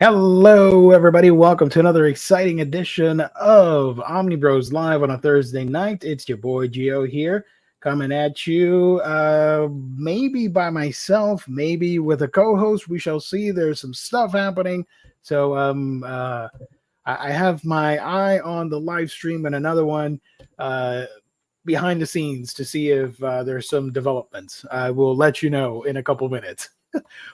Hello, everybody. Welcome to another exciting edition of Omnibros Live on a Thursday night. It's your boy Gio here, coming at you. Maybe by myself, maybe with a co-host. We shall see. There's some stuff happening. So I have my eye on the live stream and another one behind the scenes to see if there's some developments. I will let you know in a couple minutes.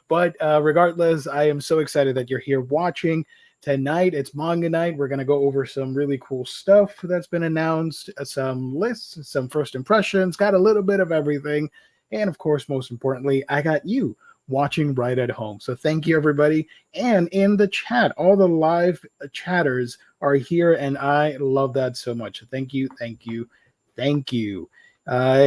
But regardless, I am so excited that you're here watching tonight. It's manga night. We're going to go over some really cool stuff that's been announced, some lists, some first impressions, got a little bit of everything. And of course, most importantly, I got you watching right at home. So thank you, everybody. And in the chat, all the live chatters are here, and I love that so much. Thank you, thank you, thank you. I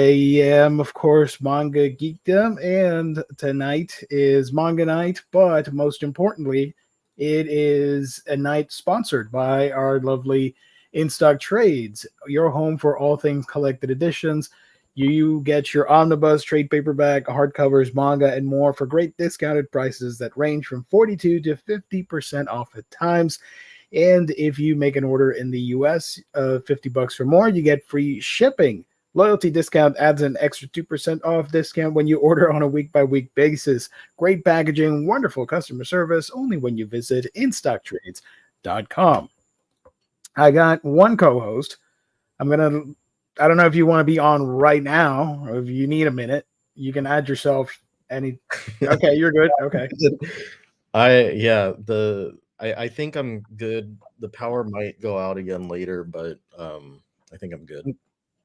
am, of course, Manga Geekdom, and tonight is Manga Night, but most importantly, it is a night sponsored by our lovely In-Stock Trades, your home for all things collected editions. You get your Omnibus, trade paperback, hardcovers, manga, and more for great discounted prices that range from 42 to 50% off at times. And if you make an order in the US of $50 or more, you get free shipping. Loyalty discount adds an extra 2% off discount when you order on a week-by-week basis. Great packaging, wonderful customer service, only when you visit instocktrades.com. I got one co-host. I don't know if you want to be on right now, or if you need a minute, you can add yourself. Okay, you're good. Okay. I think I'm good. The power might go out again later, but I think I'm good.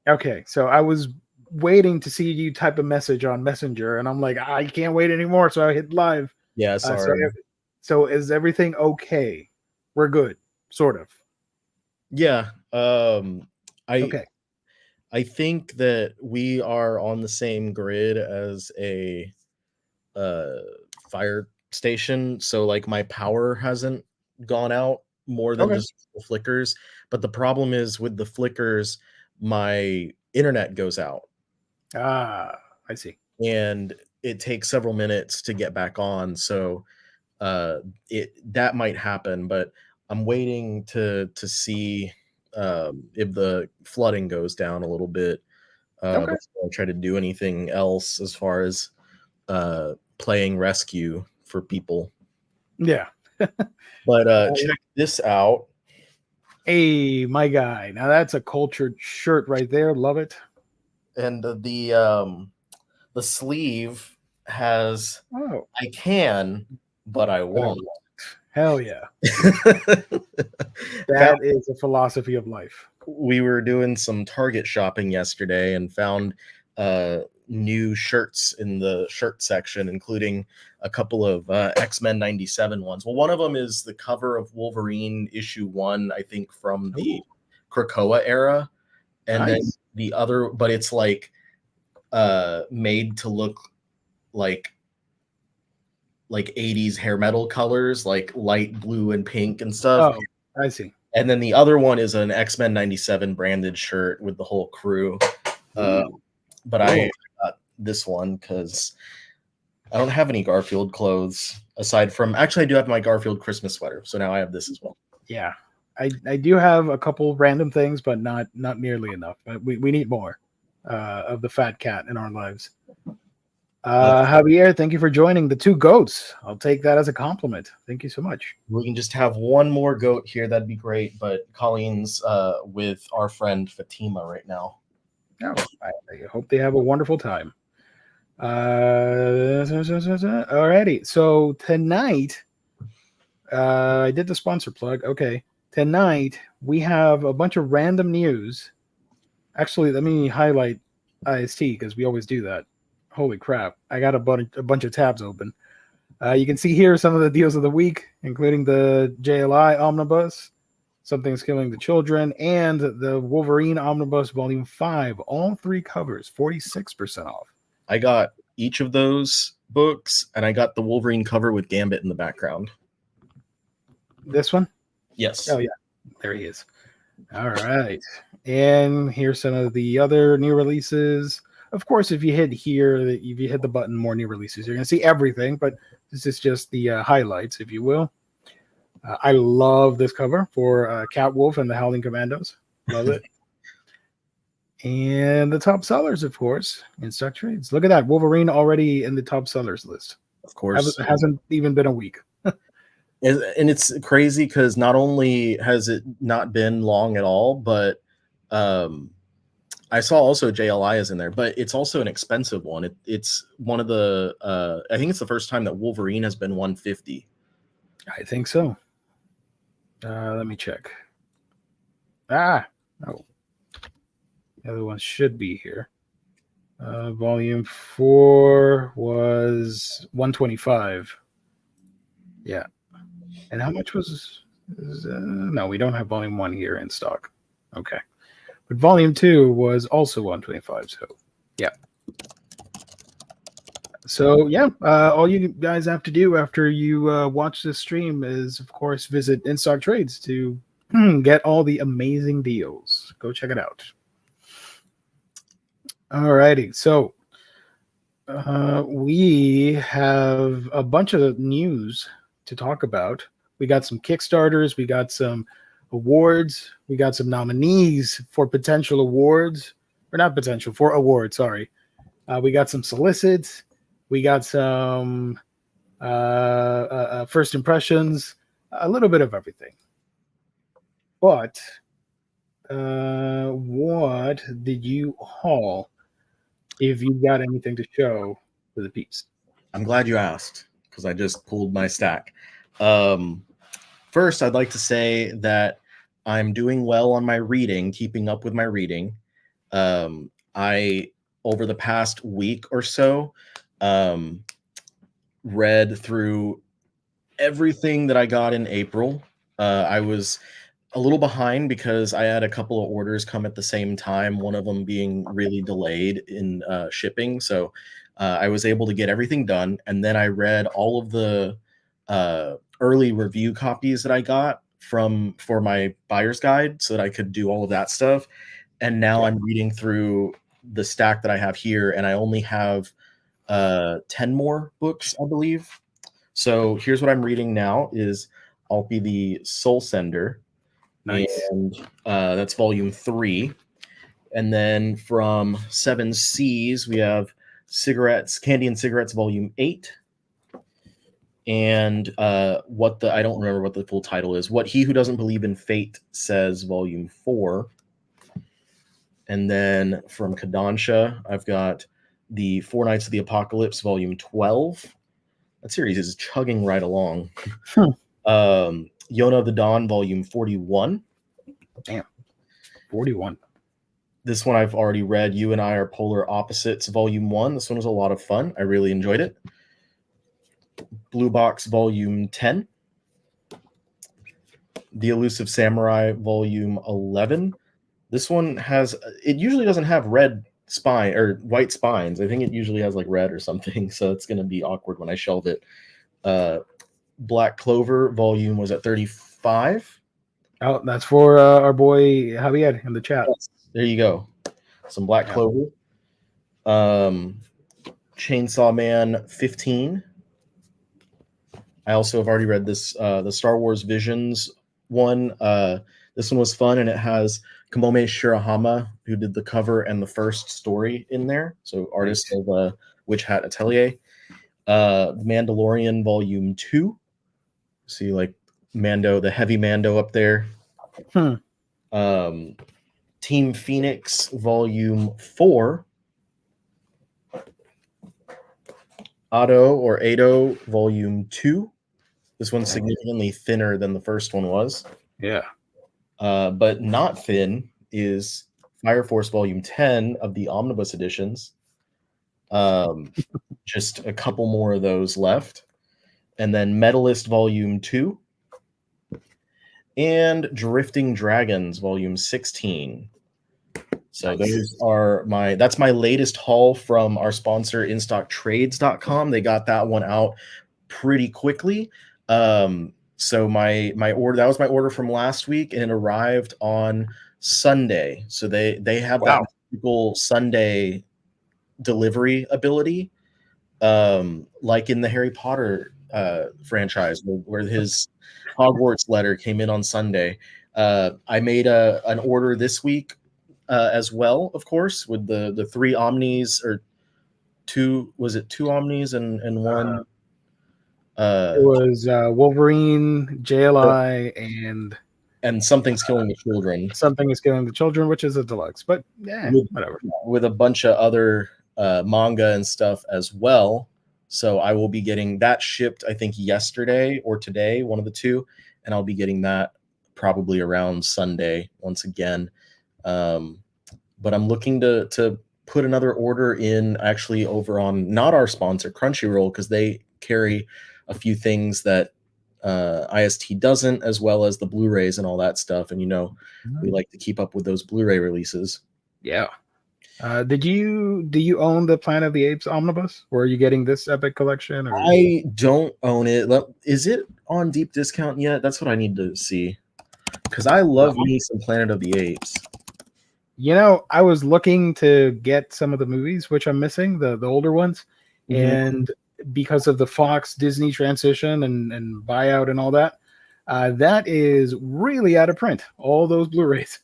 Okay, so I was waiting to see you type a message on Messenger, and I'm like, I can't wait anymore, so I hit live. Yeah, sorry. So is everything okay? We're good, sort of. Yeah. Okay. I think that we are on the same grid as a fire station, so like my power hasn't gone out more than just the flickers. But the problem is with the flickers, my internet goes out. I see. And it takes several minutes to get back on. So that might happen, but I'm waiting to see if the flooding goes down a little bit before I try to do anything else as far as playing rescue for people. Yeah. But check this out. Hey, my guy. Now that's a cultured shirt right there. Love it. And the sleeve has I can, but I won't. Hell yeah. That is a philosophy of life. We were doing some Target shopping yesterday and found new shirts in the shirt section, including a couple of X-Men 97 ones. Well, one of them is the cover of Wolverine issue 1, I think, from the Krakoa era. And then the other, but it's like made to look like 80s hair metal colors, like light blue and pink and stuff. Oh, I see. And then the other one is an X-Men 97 branded shirt with the whole crew. But I got this one because I don't have any Garfield clothes aside from, actually I do have my Garfield Christmas sweater, so now I have this as well. Yeah, I do have a couple random things, but not nearly enough. We need more of the fat cat in our lives. Javier, thank you for joining the two goats. I'll take that as a compliment. Thank you so much. We can just have one more goat here. That'd be great. But Colleen's with our friend Fatima right now. Oh, I hope they have a wonderful time. Alrighty. So tonight, I did the sponsor plug. Okay. Tonight, we have a bunch of random news. Actually, let me highlight IST because we always do that. Holy crap. I got a bunch of tabs open. You can see here some of the deals of the week, including the JLI Omnibus, Something's Killing the Children, and the Wolverine Omnibus Volume 5. All 3 covers, 46% off. I got each of those books, and I got the Wolverine cover with Gambit in the background. This one? Yes. Oh, yeah. There he is. All right. And here's some of the other new releases. Of course, if you hit here, if you hit the button, more new releases, you're going to see everything, but this is just the highlights, if you will. I love this cover for Catwolf and the Howling Commandos. Love it. And the top sellers, of course, in stock trades. Look at that. Wolverine already in the top sellers list. Of course. Hasn't even been a week. And it's crazy because not only has it not been long at all, but I saw also JLI is in there, but it's also an expensive one. It's one of the I think it's the first time that Wolverine has been 150. I think so. Let me check. Oh, the other one should be here. Volume 4 was 125. Yeah. And how much was? No, we don't have volume 1 here in stock. Okay. But volume 2 was also 125. So, yeah. So, yeah, all you guys have to do after you watch this stream is, of course, visit In Stock Trades to get all the amazing deals. Go check it out. All righty. So, we have a bunch of news to talk about. We got some Kickstarters. We got some awards. We got some nominees for potential awards. Or not potential, for awards, sorry. We got some solicits. We got some first impressions. A little bit of everything. But what did you haul if you got anything to show for the peeps? I'm glad you asked because I just pulled my stack. First, I'd like to say that I'm doing well on my reading, keeping up with my reading. I, over the past week or so, read through everything that I got in April. I was a little behind because I had a couple of orders come at the same time, one of them being really delayed in shipping. So I was able to get everything done. And then I read all of the early review copies that I got for my buyer's guide so that I could do all of that stuff. And now I'm reading through the stack that I have here, and I only have 10 more books, I believe. So here's what I'm reading now is I'll be the Soul Sender. Nice. And that's volume 3. And then from 7 Seas, we have Candy and Cigarettes, volume 8. And I don't remember what the full title is. What He Who Doesn't Believe in Fate Says, volume 4. And then from Kodansha, I've got the Four Nights of the Apocalypse, volume 12. That series is chugging right along. Yona of the Dawn, volume 41. Damn. 41. This one I've already read. You and I Are Polar Opposites, volume 1. This one was a lot of fun. I really enjoyed it. Blue Box, volume 10. The Elusive Samurai, volume 11. This one it usually doesn't have red spine or white spines. I think it usually has like red or something. So it's going to be awkward when I shelve it. Black Clover volume was at 35. Oh, that's for our boy Javier in the chat. Yes, there you go. Some Black Clover. Chainsaw Man 15. I also have already read this, the Star Wars Visions one. This one was fun, and it has Kamome Shirahama, who did the cover and the first story in there. So artist of Witch Hat Atelier. The Mandalorian Volume 2. See, like Mando, the heavy Mando up there. Team Phoenix Volume 4. Ado Volume 2. This one's significantly thinner than the first one was. Yeah. But not thin is Fire Force Volume 10 of the Omnibus editions. Just a couple more of those left. And then Medalist Volume 2. And Drifting Dragons Volume 16. So those are that's my latest haul from our sponsor, InStockTrades.com. They got that one out pretty quickly. So my order, that was my order from last week, and it arrived on Sunday. So they have that typical Sunday delivery ability, like in the Harry Potter franchise, where his Hogwarts letter came in on Sunday. I made an order this week as well, of course, with the 3 Omnis, or 2, was it 2 Omnis and one? It was Wolverine, JLI, and Something's Killing the Children. Something is Killing the Children, which is a deluxe, but yeah, whatever. With a bunch of other manga and stuff as well. So I will be getting that shipped, I think, yesterday or today, one of the two, and I'll be getting that probably around Sunday once again. But I'm looking to put another order in, actually, over on not our sponsor, Crunchyroll, because they carry a few things that IST doesn't, as well as the Blu-rays and all that stuff. And we like to keep up with those Blu-ray releases. Yeah. Do you own the Planet of the Apes omnibus, or are you getting this epic collection? Or? I don't own it. Is it on deep discount yet? That's what I need to see, because I love me some Planet of the Apes. I was looking to get some of the movies, which I'm missing, the older ones, and because of the Fox Disney transition and buyout and all that, that is really out of print, all those Blu-rays.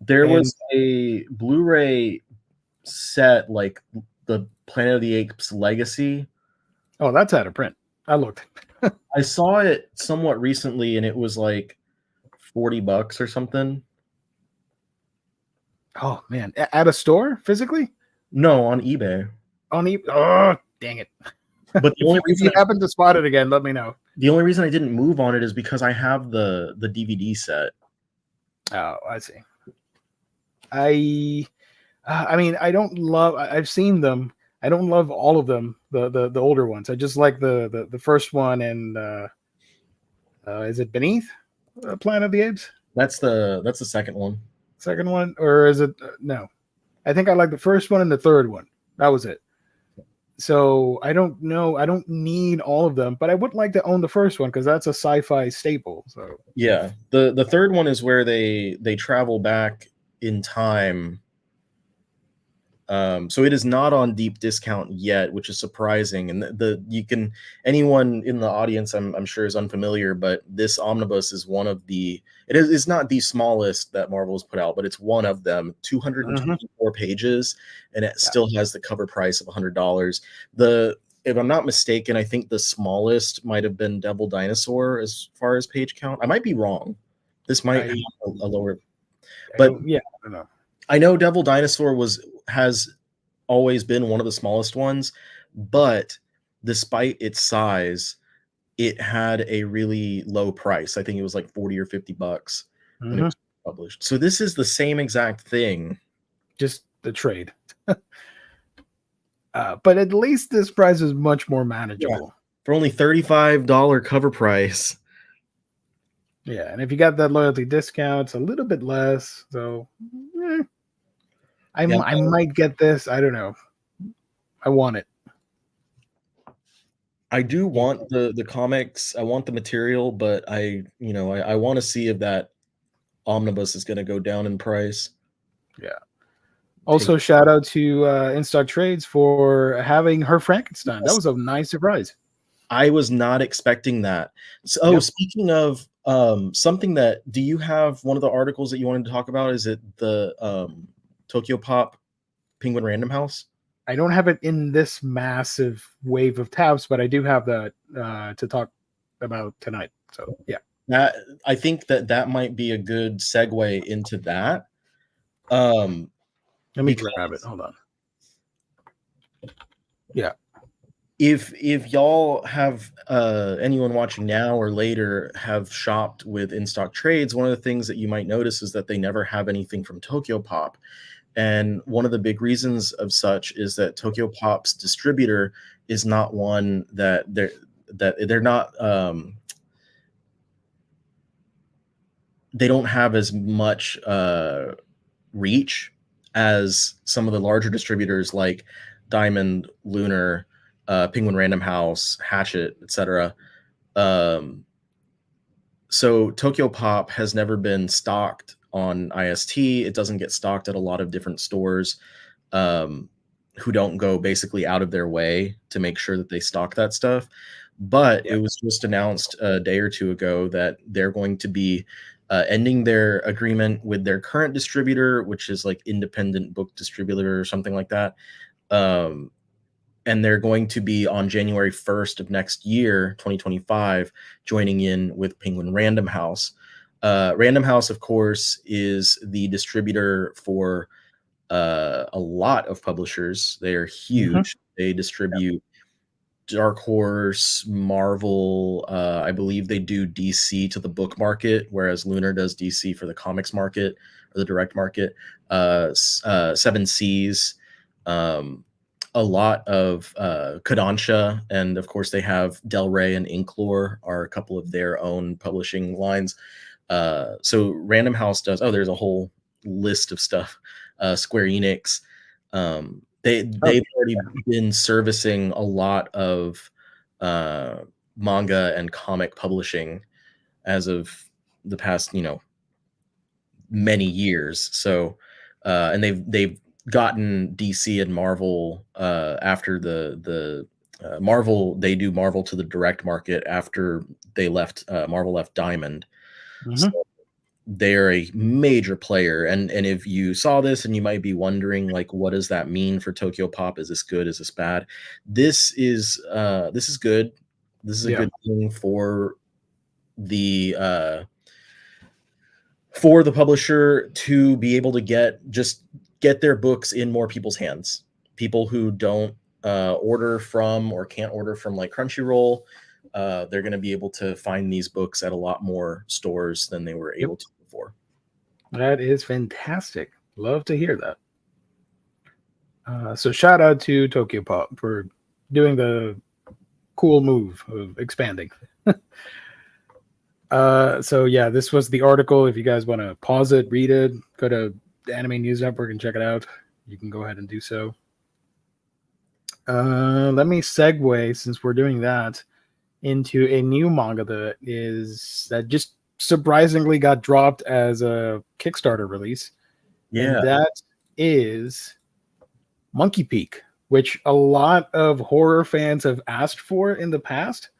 There was a Blu-ray set, like the Planet of the Apes Legacy. Oh, that's out of print. I looked. I saw it somewhat recently, and it was like $40 or something. Oh man, at a store physically? No, on eBay. On eBay. Oh, dang it! But the only reason if you happen to spot it again, let me know. The only reason I didn't move on it is because I have the DVD set. Oh, I see. I mean, I don't love. I've seen them. I don't love all of them. The older ones. I just like the first one, and is it Beneath Planet of the Apes? That's the second one. Second one, or is it no? I think I like the first one and the third one. That was it. So I don't know. I don't need all of them, but I would like to own the first one because that's a sci-fi staple. So yeah, the third one is where they travel back in time. So it is not on deep discount yet, which is surprising. And anyone in the audience, I'm sure, is unfamiliar, but this omnibus is one of it's not the smallest that Marvel's put out, but it's one of them. 224 pages, and it still has the cover price of $100. If I'm not mistaken, I think the smallest might have been Devil Dinosaur as far as page count. I might be wrong. This might have a lower, but yeah, I don't know. I know Devil Dinosaur has always been one of the smallest ones, but despite its size, it had a really low price. I think it was like $40 or $50 when it was published. So this is the same exact thing, just the trade. But at least this price is much more manageable. For only $35 cover price. Yeah, and if you got that loyalty discount, it's a little bit less. So I might get this. I don't know. I want it. I do want the comics. I want the material, but I want to see if that omnibus is going to go down in price. Yeah. Also, shout out to In Stock Trades for having Her Frankenstein. That was a nice surprise. I was not expecting that. So, speaking of something that, do you have one of the articles that you wanted to talk about? Is it the Tokyo Pop Penguin Random House? I don't have it in this massive wave of tabs, but I do have that to talk about tonight. So yeah, I think that might be a good segue into that. Let me grab it. Hold on. Yeah. If y'all have anyone watching now or later have shopped with In Stock Trades, one of the things that you might notice is that they never have anything from Tokyo Pop. And one of the big reasons of such is that Tokyo Pop's distributor is not one that they're not they don't have as much reach as some of the larger distributors like Diamond, Lunar, Penguin Random House, Hatchet, etc. So Tokyo Pop has never been stocked on IST. It doesn't get stocked at a lot of different stores who don't go basically out of their way to make sure that they stock that stuff. But Yeah. it was just announced a day or two ago that they're going to be ending their agreement with their current distributor, which is like Independent Book Distributor or something like that. Um, and they're going to be on January 1st of next year, 2025, joining in with Penguin Random House. Random House, of course, is the distributor for a lot of publishers. They are Hmm. huge. They distribute Dark Horse, Marvel. I believe they do DC to the book market, whereas Lunar does DC for the comics market or the direct market. Seven Seas, a lot of Kodansha, and of course they have Del Rey and Inklore are a couple of their own publishing lines. So Random House does. Oh, there's a whole list of stuff. Square Enix. Oh, They've already been servicing a lot of uh, manga and comic publishing as of the past, many years. So, and they've gotten DC and Marvel after the Marvel. They do Marvel to the direct market after they left. Marvel left Diamond. So hmm they're a major player, and if you saw this and you might be wondering, like, what does that mean for Tokyo Pop? Is this good? Is this bad? This is good. This is a yeah. good thing the uh for the publisher to be able to get their books in more people's hands. People who don't order from or can't order from like Crunchyroll, they're going to be able to find these books at a lot more stores than they were Yep. able to before. That is fantastic. Love to hear that. So shout out to Tokyo Pop for doing the cool move of expanding. So yeah, this was the article. If you guys want to pause it, read it, go to the Anime News Network and check it out. You can go ahead and do so. Let me segue, since we're doing that, into a new manga that just surprisingly got dropped as a Kickstarter release, and Yeah. that is Monkey Peak, which a lot of horror fans have asked for in the past.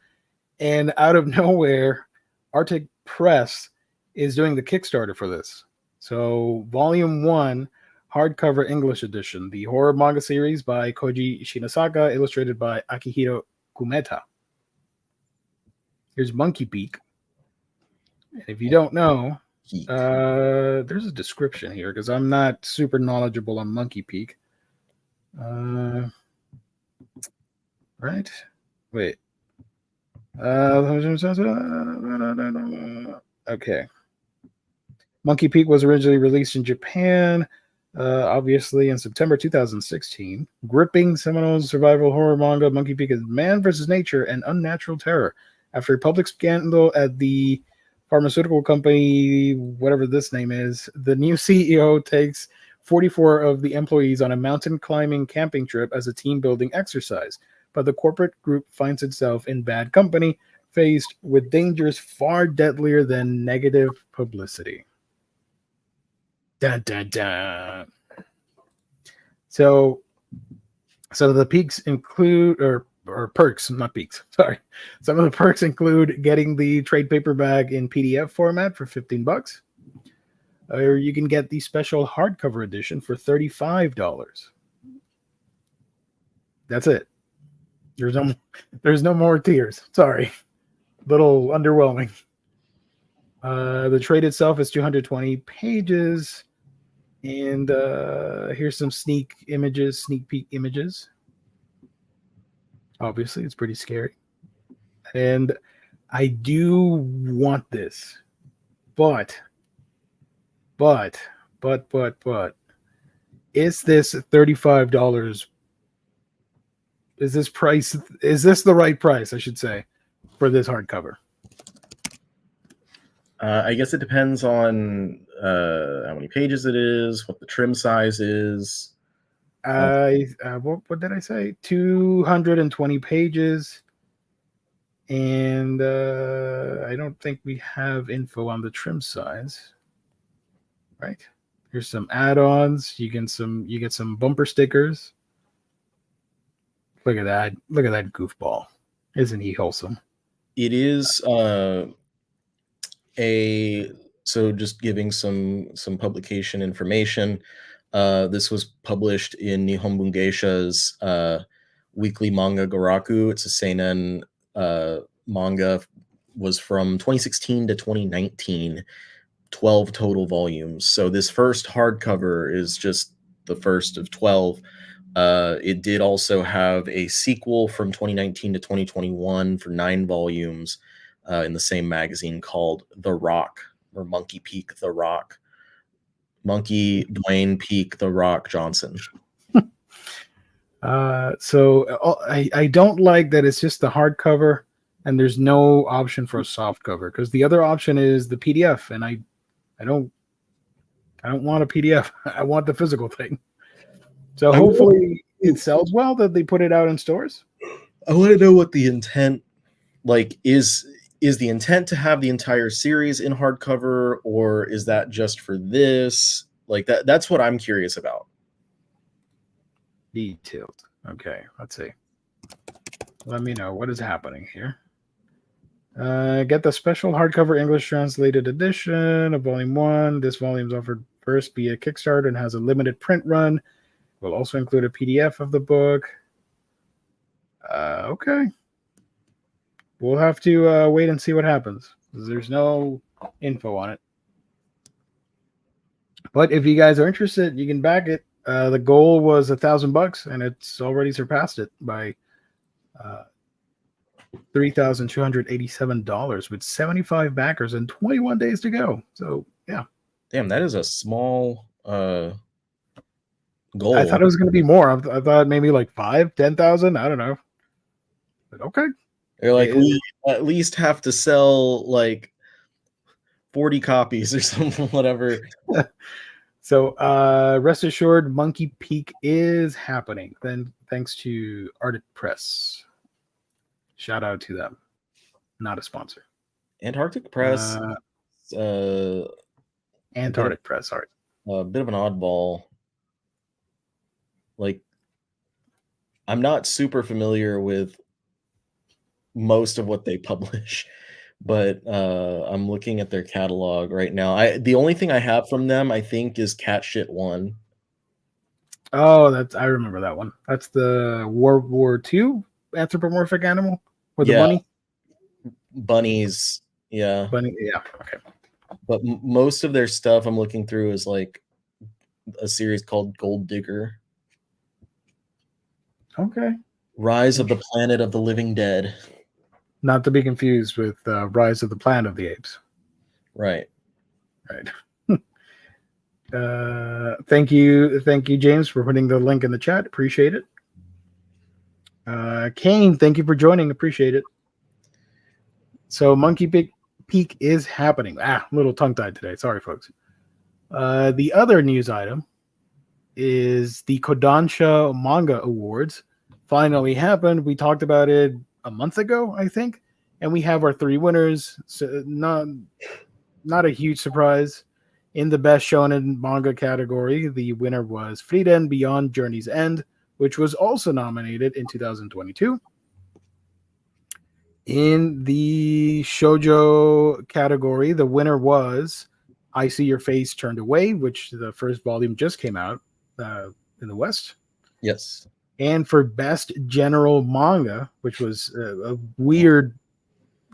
And out of nowhere, Arctic Press is doing the Kickstarter for this. So, Volume 1, hardcover English edition, the horror manga series by Koji Shinasaka, illustrated by Akihiro Kumeta. Here's Monkey Peak. And if you don't know, there's a description here because I'm not super knowledgeable on Monkey Peak. Right? Wait. Okay. Monkey Peak was originally released in Japan, obviously in September 2016. Gripping seminal survival horror manga, Monkey Peak is man versus nature and unnatural terror. After a public scandal at the pharmaceutical company, whatever this name is, the new CEO takes 44 of the employees on a mountain climbing camping trip as a team building exercise. But the corporate group finds itself in bad company, faced with dangers far deadlier than negative publicity. Dun, dun, dun. So the peaks include, or perks, not peaks. Sorry. Some of the perks include getting the trade paperback in PDF format for $15, or you can get the special hardcover edition for $35. That's it. There's no more tiers. Sorry, little underwhelming. The trade itself is 220 pages, and here's some sneak peek images. Obviously, it's pretty scary, and I do want this, but, is this $35? Is this the right price, I should say, for this hardcover? I guess it depends on how many pages it is, what the trim size is. What did I say? 220 pages, and I don't think we have info on the trim size. Right. Here's some add-ons. You get some bumper stickers. Look at that goofball. Isn't he wholesome? It is so just giving some publication information. This was published in Nihon Bungeisha's weekly manga Garaku. It's a seinen manga, was from 2016 to 2019, 12 total volumes. So this first hardcover is just the first of 12. It did also have a sequel from 2019 to 2021 for 9 volumes in the same magazine called The Rock, or Monkey Peak The Rock. Monkey Dwayne Peak The Rock Johnson. So I don't like that it's just the hardcover and there's no option for a soft cover, because the other option is the PDF, and I don't want a PDF. I want the physical thing. So hopefully it sells well, that they put it out in stores. I want to know what the intent is the intent to have the entire series in hardcover, or is that just for this? That's what I'm curious about. Detailed. Okay, let's see. Let me know what is happening here. Get the special hardcover English translated edition of Volume 1. This volume is offered first via Kickstarter and has a limited print run. We'll also include a PDF of the book. Okay. We'll have to wait and see what happens. There's no info on it. But if you guys are interested, you can back it. The goal was $1,000, and it's already surpassed it by $3,287 with 75 backers and 21 days to go. So yeah. Damn, that is a small goal. I thought it was going to be more. I thought maybe like 10,000. I don't know. But okay. They're like, we at least have to sell like 40 copies or something, whatever. So rest assured, Monkey Peak is happening. Then thanks to Arctic Press. Shout out to them. Not a sponsor. Antarctic Press. Antarctic Press, sorry. A bit of an oddball. Like, I'm not super familiar with most of what they publish, but I'm looking at their catalog right now. The only thing I have from them, I think, is Cat Shit 1. Oh, I remember that one. That's the World War II anthropomorphic animal with the bunny. Bunnies, yeah. Bunny, yeah. Okay. But most of their stuff I'm looking through is like a series called Gold Digger. Okay. Rise of the Planet of the Living Dead. Not to be confused with Rise of the Planet of the Apes. Right. Thank you, James, for putting the link in the chat. Appreciate it. Kane, thank you for joining. Appreciate it. So Monkey Peak is happening. A little tongue-tied today. Sorry, folks. The other news item is the Kodansha Manga Awards finally happened. We talked about it a month ago, I think, and we have our 3 winners. So not a huge surprise. In the best shonen manga category, the winner was Frieden Beyond Journey's End, which was also nominated in 2022. In the shoujo category, the winner was I See Your Face Turned Away, which the first volume just came out in the West. Yes. And for best general manga, which was a weird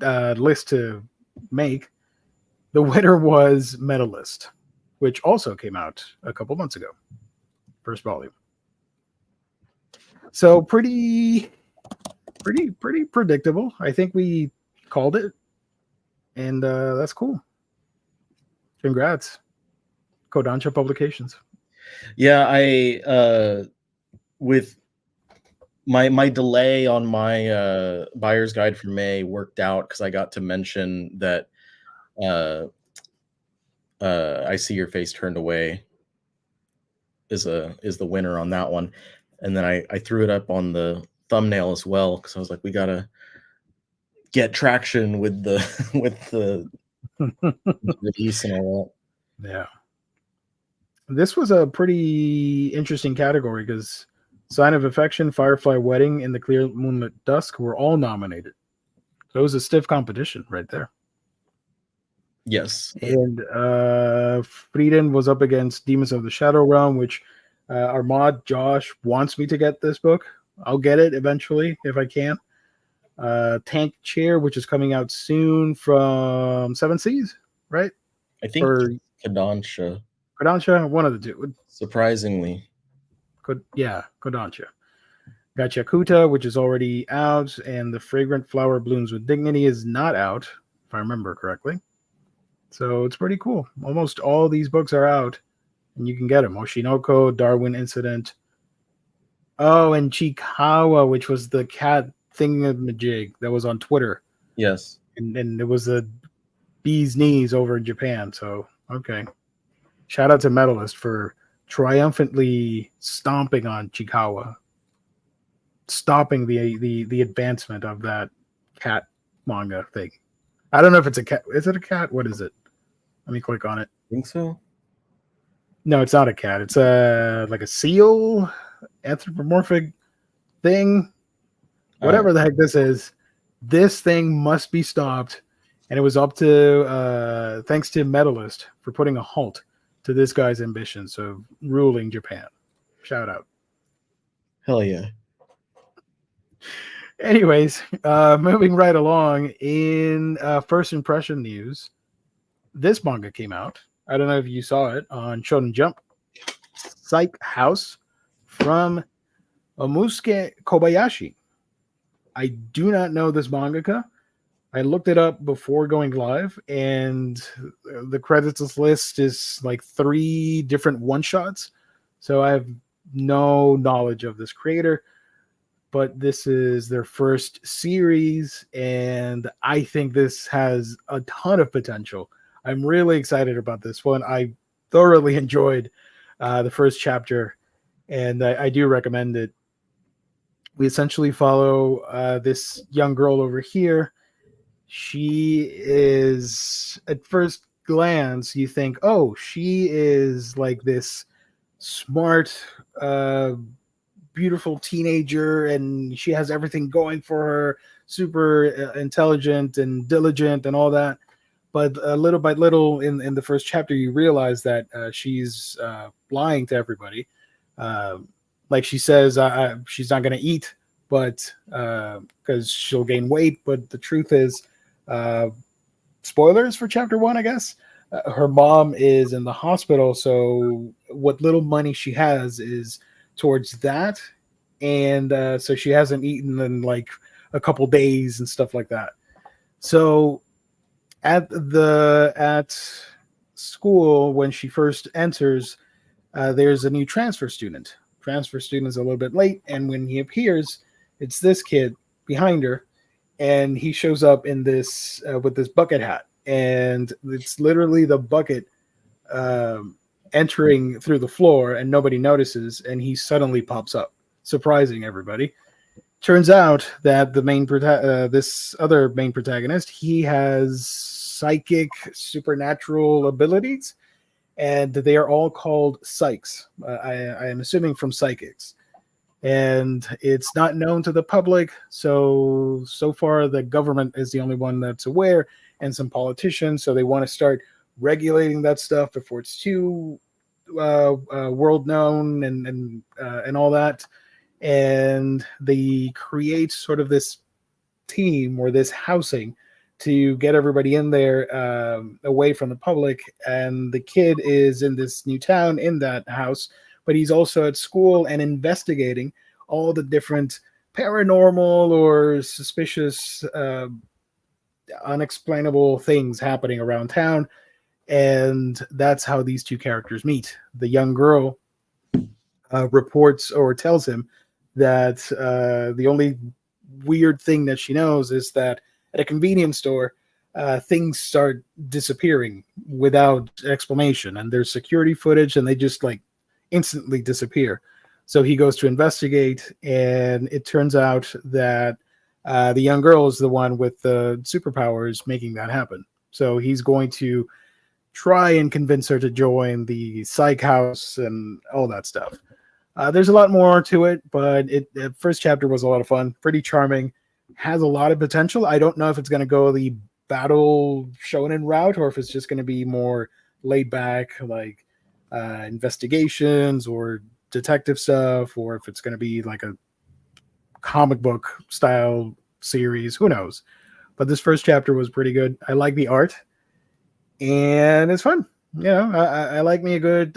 list to make, the winner was Medalist, which also came out a couple months ago. First volume. So pretty predictable. I think we called it, and that's cool. Congrats, Kodansha Publications. Yeah, I with my delay on my buyer's guide for May worked out because I got to mention that I See Your Face Turned Away is the winner on that one, and then I threw it up on the thumbnail as well because I was like, we gotta get traction with the release and all that. Yeah, this was a pretty interesting category because Sign of Affection, Firefly Wedding, and The Clear Moonlit Dusk were all nominated. So it was a stiff competition right there. Yes. And Frieden was up against Demons of the Shadow Realm, which our mod Josh wants me to get this book. I'll get it eventually if I can. Tank Chair, which is coming out soon from Seven Seas, right? I think Or Kodansha. Kodansha, one of the two. Surprisingly. Kodansha. Got Yakuta, which is already out, and The Fragrant Flower Blooms with Dignity is not out, if I remember correctly. So it's pretty cool. Almost all these books are out, and you can get them. Oshinoko, Darwin Incident. Oh, and Chikawa, which was the cat thingamajig that was on Twitter. Yes. And it was the bee's knees over in Japan. So, okay. Shout out to Metalist for triumphantly stomping on Chikawa. Stopping the advancement of that cat manga thing. I don't know if it's a cat. Is it a cat? What is it? Let me click on it. Think so? No, it's not a cat. It's like a seal, anthropomorphic thing. Whatever the heck this is, this thing must be stopped. And it was up to thanks to Metalist for putting a halt to this guy's ambitions of ruling Japan. Shout out. Hell yeah. Anyways, moving right along in first impression news, this manga came out. I don't know if you saw it on Shonen Jump. Psych House from Omusuke Kobayashi. I do not know this mangaka. I looked it up before going live, and the credits list is like 3 different one-shots. So I have no knowledge of this creator. But this is their first series, and I think this has a ton of potential. I'm really excited about this one. I thoroughly enjoyed the first chapter, and I do recommend it. We essentially follow this young girl over here. She is, at first glance, you think, oh, she is like this smart, beautiful teenager, and she has everything going for her, super intelligent and diligent and all that. But little by little in the first chapter, you realize that she's lying to everybody. Like she says, she's not going to eat, but because she'll gain weight. But the truth is, spoilers for chapter 1, I guess. Her mom is in the hospital, so what little money she has is towards that, and so she hasn't eaten in like a couple days and stuff like that. So at school, when she first enters, there's a new transfer student. Transfer student is a little bit late, and when he appears, it's this kid behind her, and he shows up in this with this bucket hat, and it's literally the bucket entering through the floor, and nobody notices, and he suddenly pops up, surprising everybody. Turns out that the main this other main protagonist, he has psychic supernatural abilities, and they are all called psychs. I am assuming from psychics, and it's not known to the public. So far, the government is the only one that's aware, and some politicians. So they want to start regulating that stuff before it's too world known and all that. And they create sort of this team or this housing to get everybody in there away from the public. And the kid is in this new town in that house, but he's also at school and investigating all the different paranormal or suspicious, unexplainable things happening around town. And that's how these two characters meet. The young girl reports or tells him that the only weird thing that she knows is that at a convenience store, things start disappearing without explanation, and there's security footage, and they just like instantly disappear. So he goes to investigate, and it turns out that the young girl is the one with the superpowers making that happen. So he's going to try and convince her to join the Psych House and all that stuff. There's a lot more to it, but the first chapter was a lot of fun. Pretty charming. Has a lot of potential. I don't know if it's going to go the battle shonen route or if it's just going to be more laid back, like investigations or detective stuff, or if it's going to be like a comic book style series. Who knows? But this first chapter was pretty good. I like the art, and it's fun. I like me a good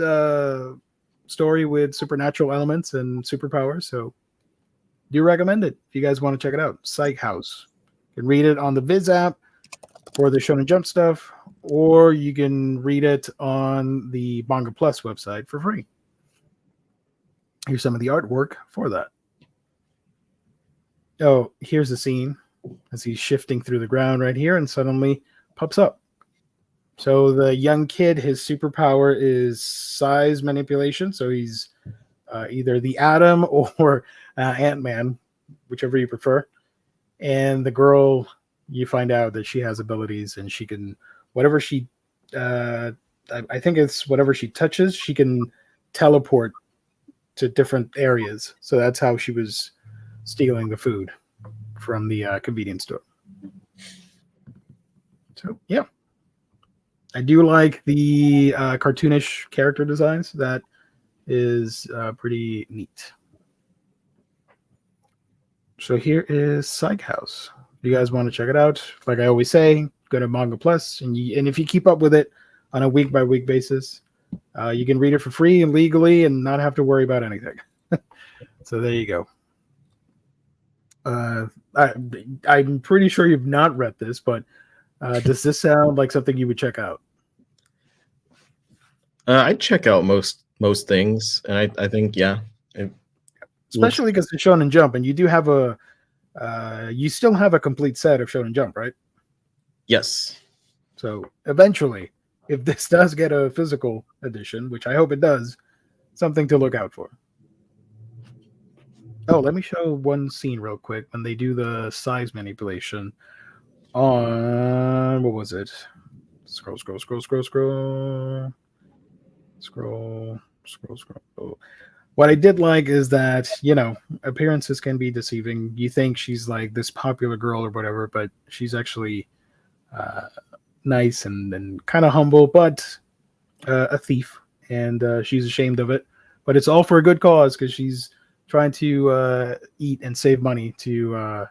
story with supernatural elements and superpowers. So, do recommend it if you guys want to check it out. Psych House. You can read it on the Viz app for the Shonen Jump stuff, or you can read it on the Manga Plus website for free. Here's some of the artwork for that. Oh, here's the scene as he's shifting through the ground right here and suddenly pops up. So the young kid, his superpower is size manipulation. So he's either the Atom or Ant-Man, whichever you prefer. And the girl, you find out that she has abilities and she can, whatever she, I think it's whatever she touches, she can teleport to different areas. So that's how she was stealing the food from the convenience store. So, yeah. I do like the cartoonish character designs. That is pretty neat. So here is Psych House. If you guys want to check it out, like I always say, go to Manga Plus, and if you keep up with it on a week-by-week basis, you can read it for free and legally and not have to worry about anything. So there you go. I'm pretty sure you've not read this, but does this sound like something you would check out? I'd check out most things, and I think especially because it's Shonen Jump, and you do have you still have a complete set of Shonen Jump, right? Yes. So eventually, if this does get a physical edition, which I hope it does, something to look out for. Oh, let me show one scene real quick when they do the size manipulation on, what was it? Scroll. What I did like is that, appearances can be deceiving. You think she's like this popular girl or whatever, but she's actually nice and kind of humble, but a thief, and she's ashamed of it. But it's all for a good cause because she's trying to eat and save money to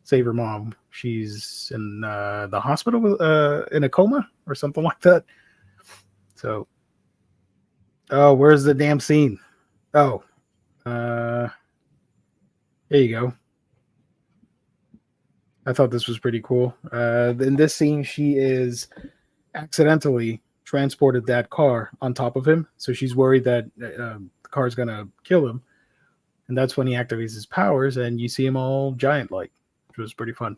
save her mom. She's in the hospital in a coma or something like that. So, oh, where's the damn scene? Oh, there you go. I thought this was pretty cool. In this scene, she is accidentally transported that car on top of him. So she's worried that the car is going to kill him. And that's when he activates his powers, and you see him all giant-like, which was pretty fun.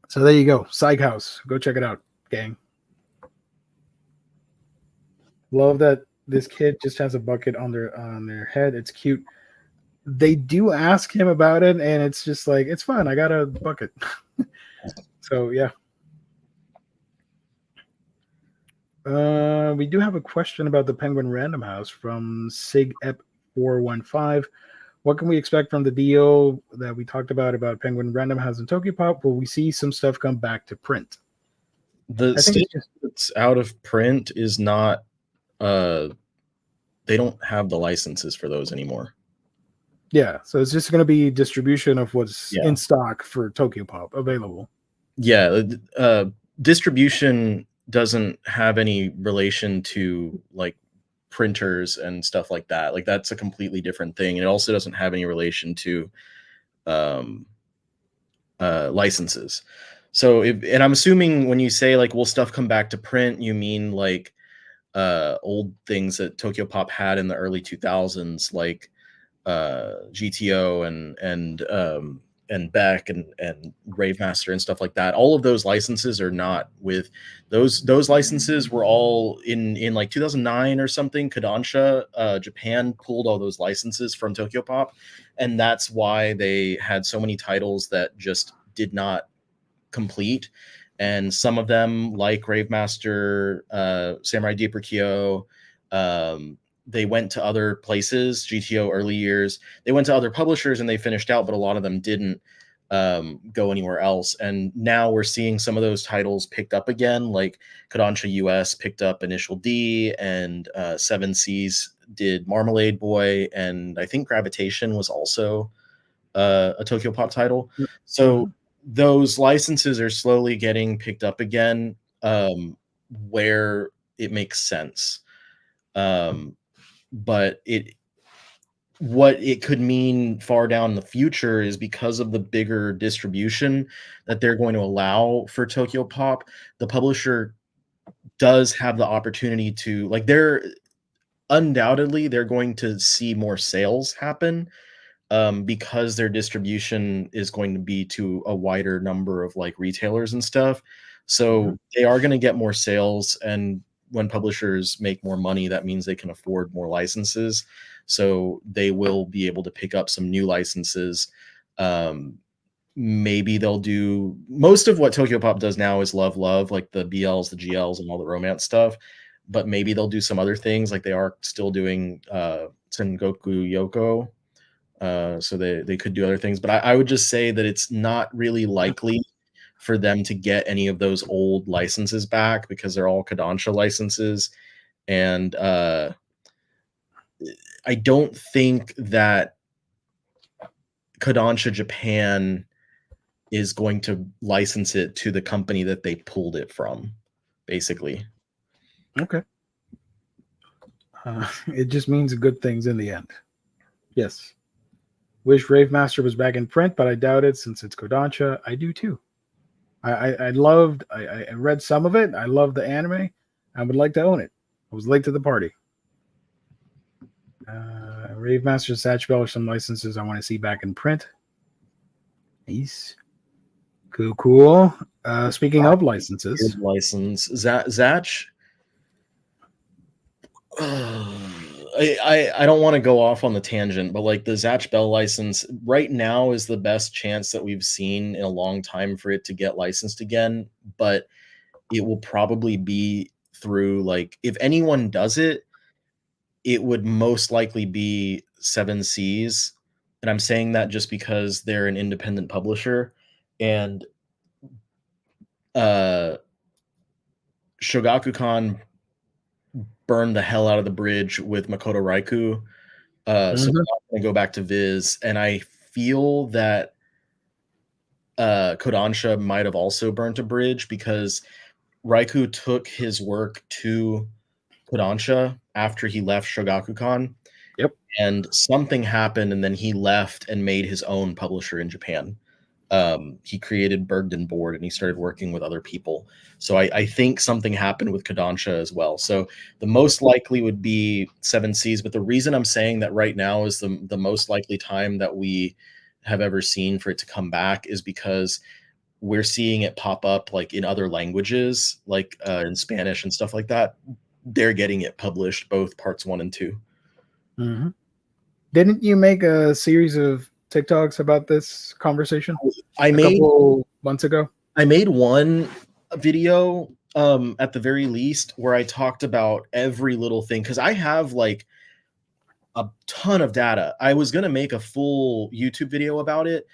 So there you go. Psych House. Go check it out, gang. Love that this kid just has a bucket on their head. It's cute. They do ask him about it, and it's just like, it's fun. I got a bucket. So, yeah. We do have a question about the Penguin Random House from SigEp415. What can we expect from the deal that we talked about Penguin Random House and Tokyo Pop? Will we see some stuff come back to print? The state that's out of print is not. They don't have the licenses for those anymore. Yeah, so it's just going to be distribution of what's in stock for Tokyo Pop available. Yeah, distribution doesn't have any relation to like printers and stuff like that. Like that's a completely different thing. And it also doesn't have any relation to licenses. So, and I'm assuming when you say like, will stuff come back to print, you mean like old things that Tokyo Pop had in the early 2000s, like GTO and Beck and Gravemaster and stuff like that. All of those licenses are not with those licenses were all in like 2009 or something. Kodansha, Japan pulled all those licenses from Tokyo Pop, and that's why they had so many titles that just did not complete. And some of them, like Gravemaster, Samurai Deeper Kyo, They went to other places, GTO early years. They went to other publishers and they finished out, but a lot of them didn't go anywhere else. And now we're seeing some of those titles picked up again, like Kodansha US picked up Initial D, and Seven Seas did Marmalade Boy, and I think Gravitation was also a Tokyo Pop title. So those licenses are slowly getting picked up again, where it makes sense. But what it could mean far down in the future is because of the bigger distribution that they're going to allow for Tokyo Pop, the publisher does have the opportunity to, like, they're going to see more sales happen, because their distribution is going to be to a wider number of like retailers and stuff. So they are going to get more sales, and when publishers make more money, that means they can afford more licenses. So they will be able to pick up some new licenses. Maybe they'll do most of what Tokyo Pop does now is love, like the BLs, the GLs, and all the romance stuff. But maybe they'll do some other things, like they are still doing Sengoku Yoko. So they could do other things, but I would just say that it's not really likely for them to get any of those old licenses back because they're all Kodansha licenses. And I don't think that Kodansha Japan is going to license it to the company that they pulled it from, basically. Okay. It just means good things in the end. Yes. Wish Rave Master was back in print, but I doubt it since it's Kodansha. I do too. I read some of it. I love the anime. I would like to own it. I was late to the party. Rave Master, Satch Bell are some licenses I want to see back in print. Nice. Cool. Speaking of licenses. License. Zatch. I don't want to go off on the tangent, but like the Zatch Bell license right now is the best chance that we've seen in a long time for it to get licensed again. But it will probably be through, like, if anyone does it, it would most likely be Seven Seas. And I'm saying that just because they're an independent publisher, and Shogakukan burned the hell out of the bridge with Makoto Raikou. So I'm not going to go back to Viz. And I feel that Kodansha might have also burnt a bridge because Raikou took his work to Kodansha after he left Shogakukan. Yep. And something happened, and then he left and made his own publisher in Japan. He created Bergden Board, and he started working with other people. So I think something happened with Kodansha as well. So the most likely would be Seven Seas. But the reason I'm saying that right now is the most likely time that we have ever seen for it to come back is because we're seeing it pop up like in other languages, like in Spanish and stuff like that. They're getting it published, both parts 1 and 2. Mm-hmm. Didn't you make a series of TikToks about this conversation a couple months ago? I made one video at the very least where I talked about every little thing, because I have like a ton of data. I was going to make a full YouTube video about it,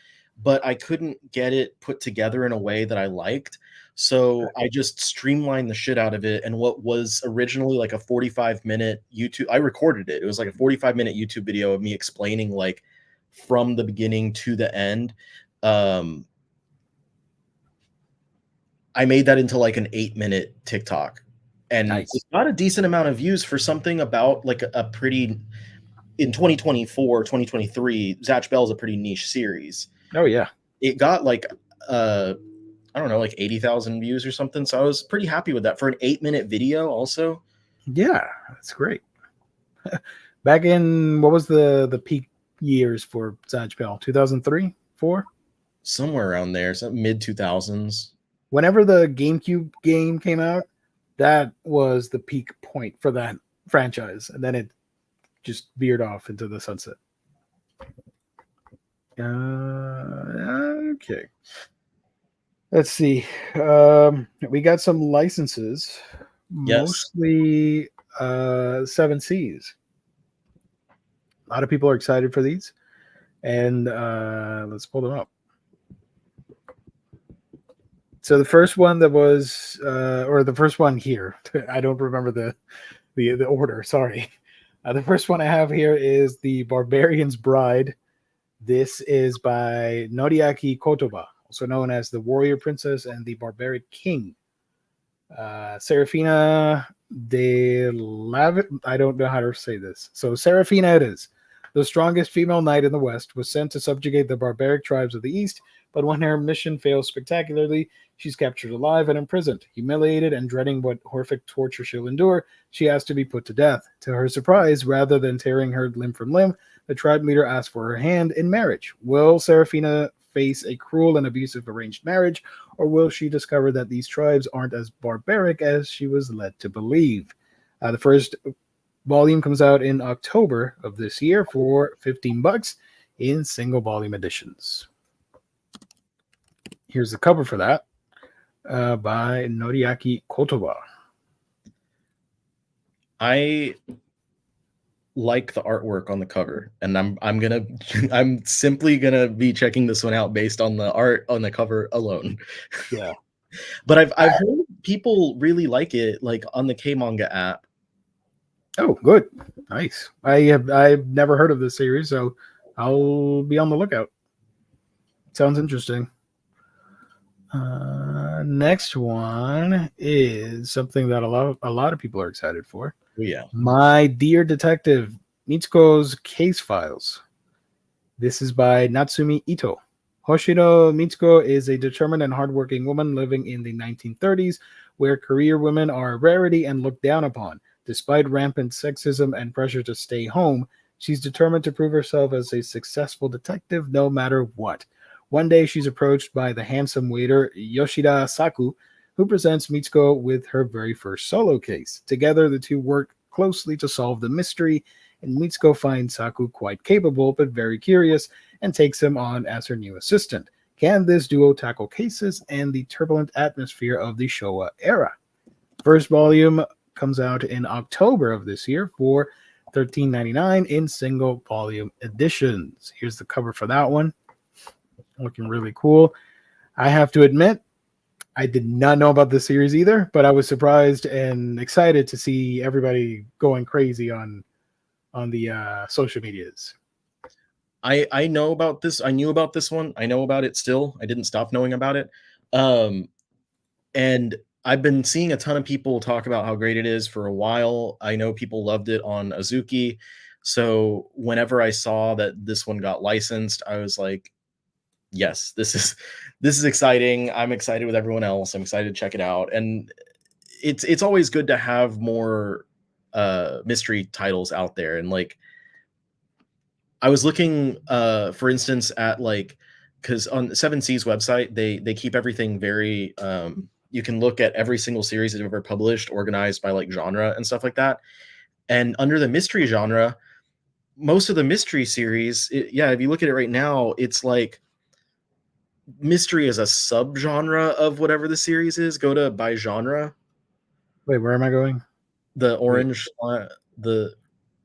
but I couldn't get it put together in a way that I liked. So I just streamlined the shit out of it. And what was originally like a 45-minute YouTube, I recorded it. It was like a 45-minute YouTube video of me explaining like from the beginning to the end. I made that into like an 8-minute TikTok, and It got a decent amount of views for something about like a pretty, in 2024, 2023, Zatch Bell is a pretty niche series. Oh yeah. It got like, I don't know, like 80,000 views or something. So I was pretty happy with that for an 8-minute video also. Yeah, that's great. Back in, what was the peak years for Zatch Bell? 2003, 4? Somewhere around there, so mid 2000s. Whenever the GameCube game came out, that was the peak point for that franchise. And then it just veered off into the sunset. Okay. Let's see. We got some licenses. Yes. Mostly Seven Seas. A lot of people are excited for these, and let's pull them up. So the first one that was, or the first one here, I don't remember the order. Sorry. The first one I have here is the Barbarians Bride. This is by Noriaki Kotoba, also known as the Warrior Princess and the Barbaric King. Serafina de Lavit. I don't know how to say this. So Serafina it is. The strongest female knight in the West was sent to subjugate the barbaric tribes of the East, but when her mission fails spectacularly, she's captured alive and imprisoned. Humiliated and dreading what horrific torture she'll endure, she has to be put to death. To her surprise, rather than tearing her limb from limb, the tribe leader asks for her hand in marriage. Will Serafina face a cruel and abusive arranged marriage, or will she discover that these tribes aren't as barbaric as she was led to believe? The first volume comes out in October of this year for $15 in single volume editions. Here's the cover for that by Noriaki Kotoba. I like the artwork on the cover, and I'm simply gonna be checking this one out based on the art on the cover alone. Yeah. But I've heard people really like it, like on the K Manga app. Oh, good. Nice. I've never heard of this series, so I'll be on the lookout. Sounds interesting. Next one is something that a lot of people are excited for. Oh, yeah. My Dear Detective, Mitsuko's Case Files. This is by Natsumi Ito. Hoshiro Mitsuko is a determined and hardworking woman living in the 1930s, where career women are a rarity and looked down upon. Despite rampant sexism and pressure to stay home, she's determined to prove herself as a successful detective no matter what. One day, she's approached by the handsome waiter Yoshida Saku, who presents Mitsuko with her very first solo case. Together, the two work closely to solve the mystery, and Mitsuko finds Saku quite capable but very curious and takes him on as her new assistant. Can this duo tackle cases and the turbulent atmosphere of the Showa era? First volume comes out in October of this year for $13.99 in single volume editions. Here's the cover for that one. Looking really cool. I have to admit, I did not know about this series either, but I was surprised and excited to see everybody going crazy on the social medias. I know about this. I knew about this one. I know about it still. I didn't stop knowing about it. And I've been seeing a ton of people talk about how great it is for a while. I know people loved it on Azuki. So whenever I saw that this one got licensed, I was like, yes, this is exciting. I'm excited with everyone else. I'm excited to check it out. And it's always good to have more mystery titles out there. And like, I was looking, for instance, at like, because on the Seven Seas website, they keep everything very, you can look at every single series they've ever published, organized by like genre and stuff like that. And under the mystery genre, most of the mystery series, if you look at it right now, it's like mystery is a subgenre of whatever the series is. Go to by genre. Wait, where am I going? The orange,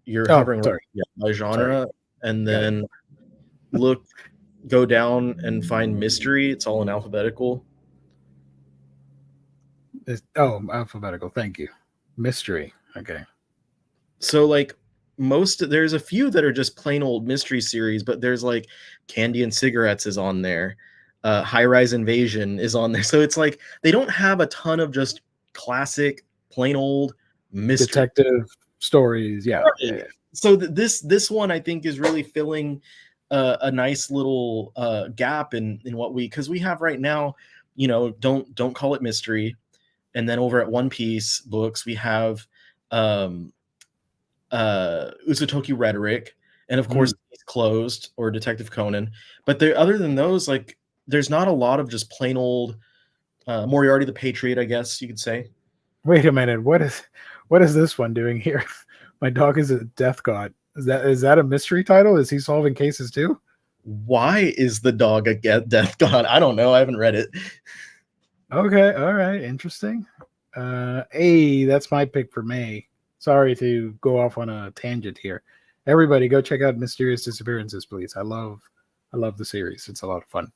you're hovering sorry. By genre, and then go down and find mystery. It's all in alphabetical. Alphabetical. Thank you. Mystery. Okay. So like there's a few that are just plain old mystery series, but there's like Candy and Cigarettes is on there. High Rise Invasion is on there. So it's like they don't have a ton of just classic plain old mystery detective stories. Yeah. So this one I think is really filling a nice little gap in what because we have right now, don't call it mystery. And then over at One Piece books, we have Uzutoki Rhetoric, and of course it's Closed or Detective Conan. But other than those, like there's not a lot of just plain old Moriarty the Patriot, I guess you could say. Wait a minute, what is this one doing here? My dog is a death god. Is that a mystery title? Is he solving cases too? Why is the dog a death god? I don't know. I haven't read it. Okay, all right, interesting. That's my pick for May. Sorry to go off on a tangent here. Everybody, go check out Mysterious Disappearances, please. I love the series. It's a lot of fun.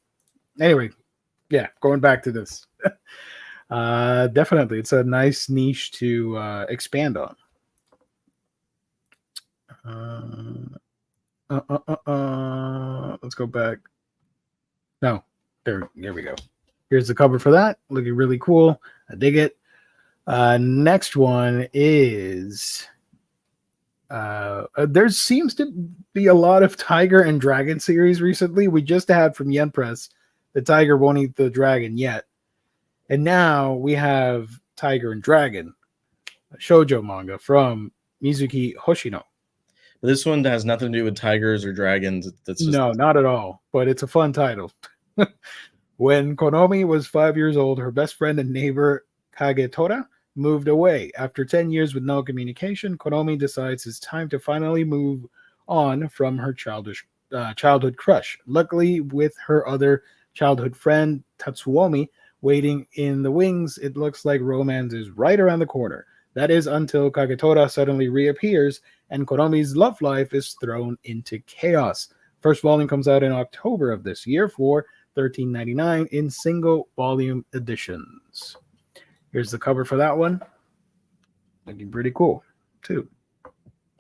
Anyway, yeah, going back to this. Definitely, it's a nice niche to expand on. Let's go back. No, there we go. Here's the cover for that. Looking really cool. I dig it. Next one is there seems to be a lot of Tiger and Dragon series recently. We just had from Yen Press the Tiger won't eat the dragon yet, and now we have Tiger and Dragon, a shoujo manga from Mizuki Hoshino. But this one has nothing to do with tigers or dragons. That's just... No, not at all. But it's a fun title. When Konomi was 5 years old, her best friend and neighbor Kagetora moved away. After 10 years with no communication, Konomi decides it's time to finally move on from her childhood crush. Luckily, with her other childhood friend, Tatsuomi, waiting in the wings, it looks like romance is right around the corner. That is until Kagetora suddenly reappears and Konomi's love life is thrown into chaos. First volume comes out in October of this year for $13.99 in single volume editions. Here's the cover for that one. Looking pretty cool, too.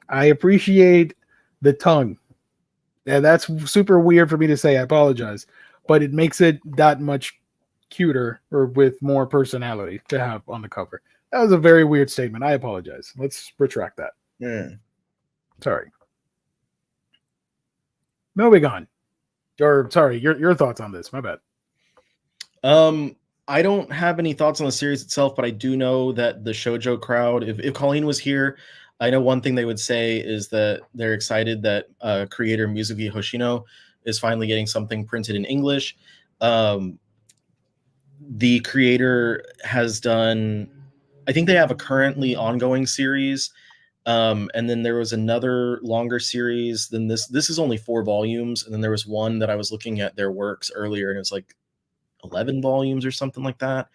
I appreciate the tongue. Yeah, that's super weird for me to say. I apologize. But it makes it that much cuter or with more personality to have on the cover. That was a very weird statement. I apologize. Let's retract that. Yeah. Sorry. Moving on. Or sorry, your thoughts on this. My bad. I don't have any thoughts on the series itself, but I do know that the shoujo crowd, if Colleen was here, I know one thing they would say is that they're excited that creator Mizuki Hoshino is finally getting something printed in English. The creator has done, I think they have a currently ongoing series. And then there was another longer series than this. This is only 4 volumes. And then there was one that I was looking at their works earlier, and it was like 11 volumes or something like that.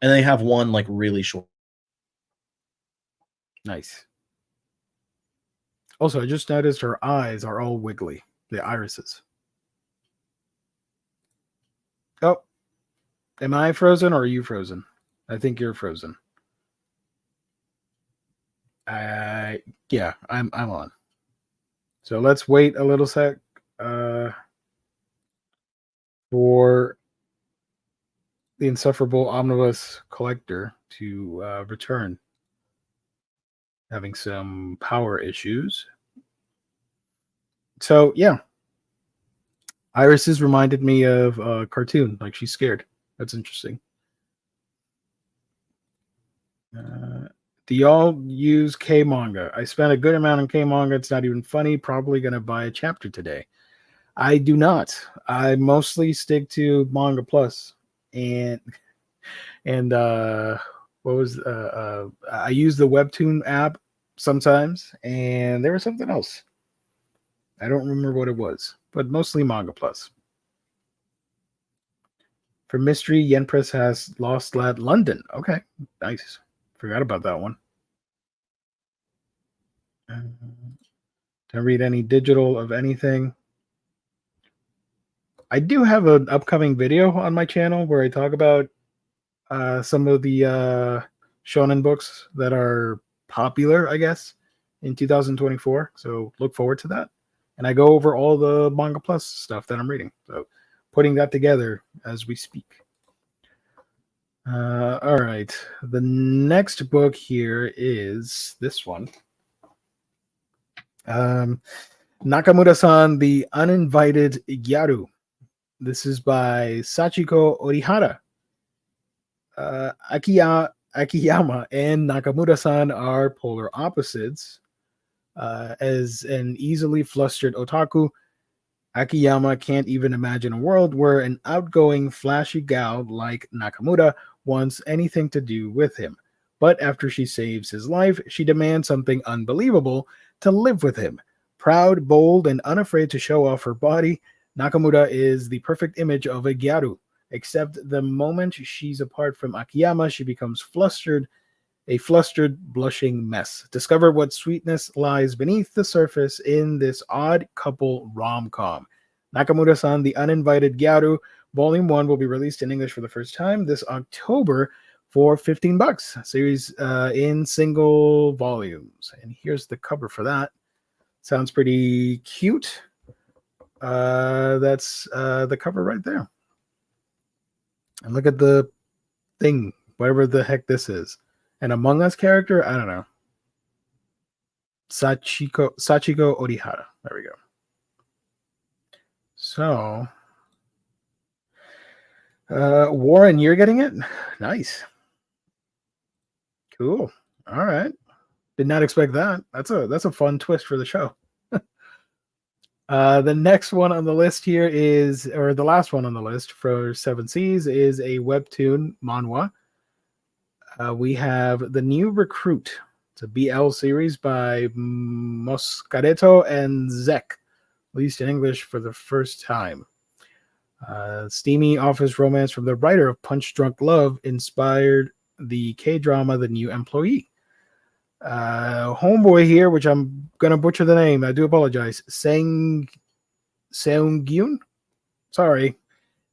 And they have one like really short. Nice. Also, I just noticed her eyes are all wiggly, the irises. Oh, am I frozen or are you frozen? I think you're frozen. Yeah, I'm on. So let's wait a little sec for the insufferable Omnibus collector to return. Having some power issues. So yeah, Iris reminded me of a cartoon, like she's scared. That's interesting. Do y'all use K manga? I spent a good amount on K manga. It's not even funny. Probably gonna buy a chapter today. I do not. I mostly stick to Manga Plus and what was I use the Webtoon app sometimes, and there was something else. I don't remember what it was, but mostly Manga Plus. For mystery, Yen Press has Lost Lad London. Okay, nice. Forgot about that one. Don't read any digital of anything. I do have an upcoming video on my channel where I talk about some of the shonen books that are popular, I guess, in 2024. So look forward to that. And I go over all the Manga Plus stuff that I'm reading. So putting that together as we speak. All right. The next book here is this one. Nakamura San, The Uninvited Gyaru. This is by Sachiko Orihara. Akiyama and Nakamura-san are polar opposites. As an easily flustered otaku, Akiyama can't even imagine a world where an outgoing, flashy gal like Nakamura wants anything to do with him. But after she saves his life, she demands something unbelievable to live with him. Proud, bold, and unafraid to show off her body, Nakamura is the perfect image of a gyaru. Except the moment she's apart from Akiyama, she becomes flustered a flustered, blushing mess. Discover what sweetness lies beneath the surface in this odd couple rom-com. Nakamura San, The Uninvited Gyaru, Volume 1 will be released in English for the first time this October for $15. Series in single volumes. And here's the cover for that. Sounds pretty cute. That's the cover right there. And look at the thing, whatever the heck this is. An Among Us character? I don't know. Sachiko Orihara. There we go. So, Warren, you're getting it? Nice. Cool. All right. Did not expect that. That's a fun twist for the show. The next one on the list here is, or the last one on the list for Seven Seas, is a webtoon manhwa. We have The New Recruit. It's a BL series by Moscareto and Zek, released in English for the first time. Steamy office romance from the writer of Punch Drunk Love inspired the K-drama The New Employee. Homeboy here, which I'm gonna butcher the name, I do apologize. Seung-gyun, sorry,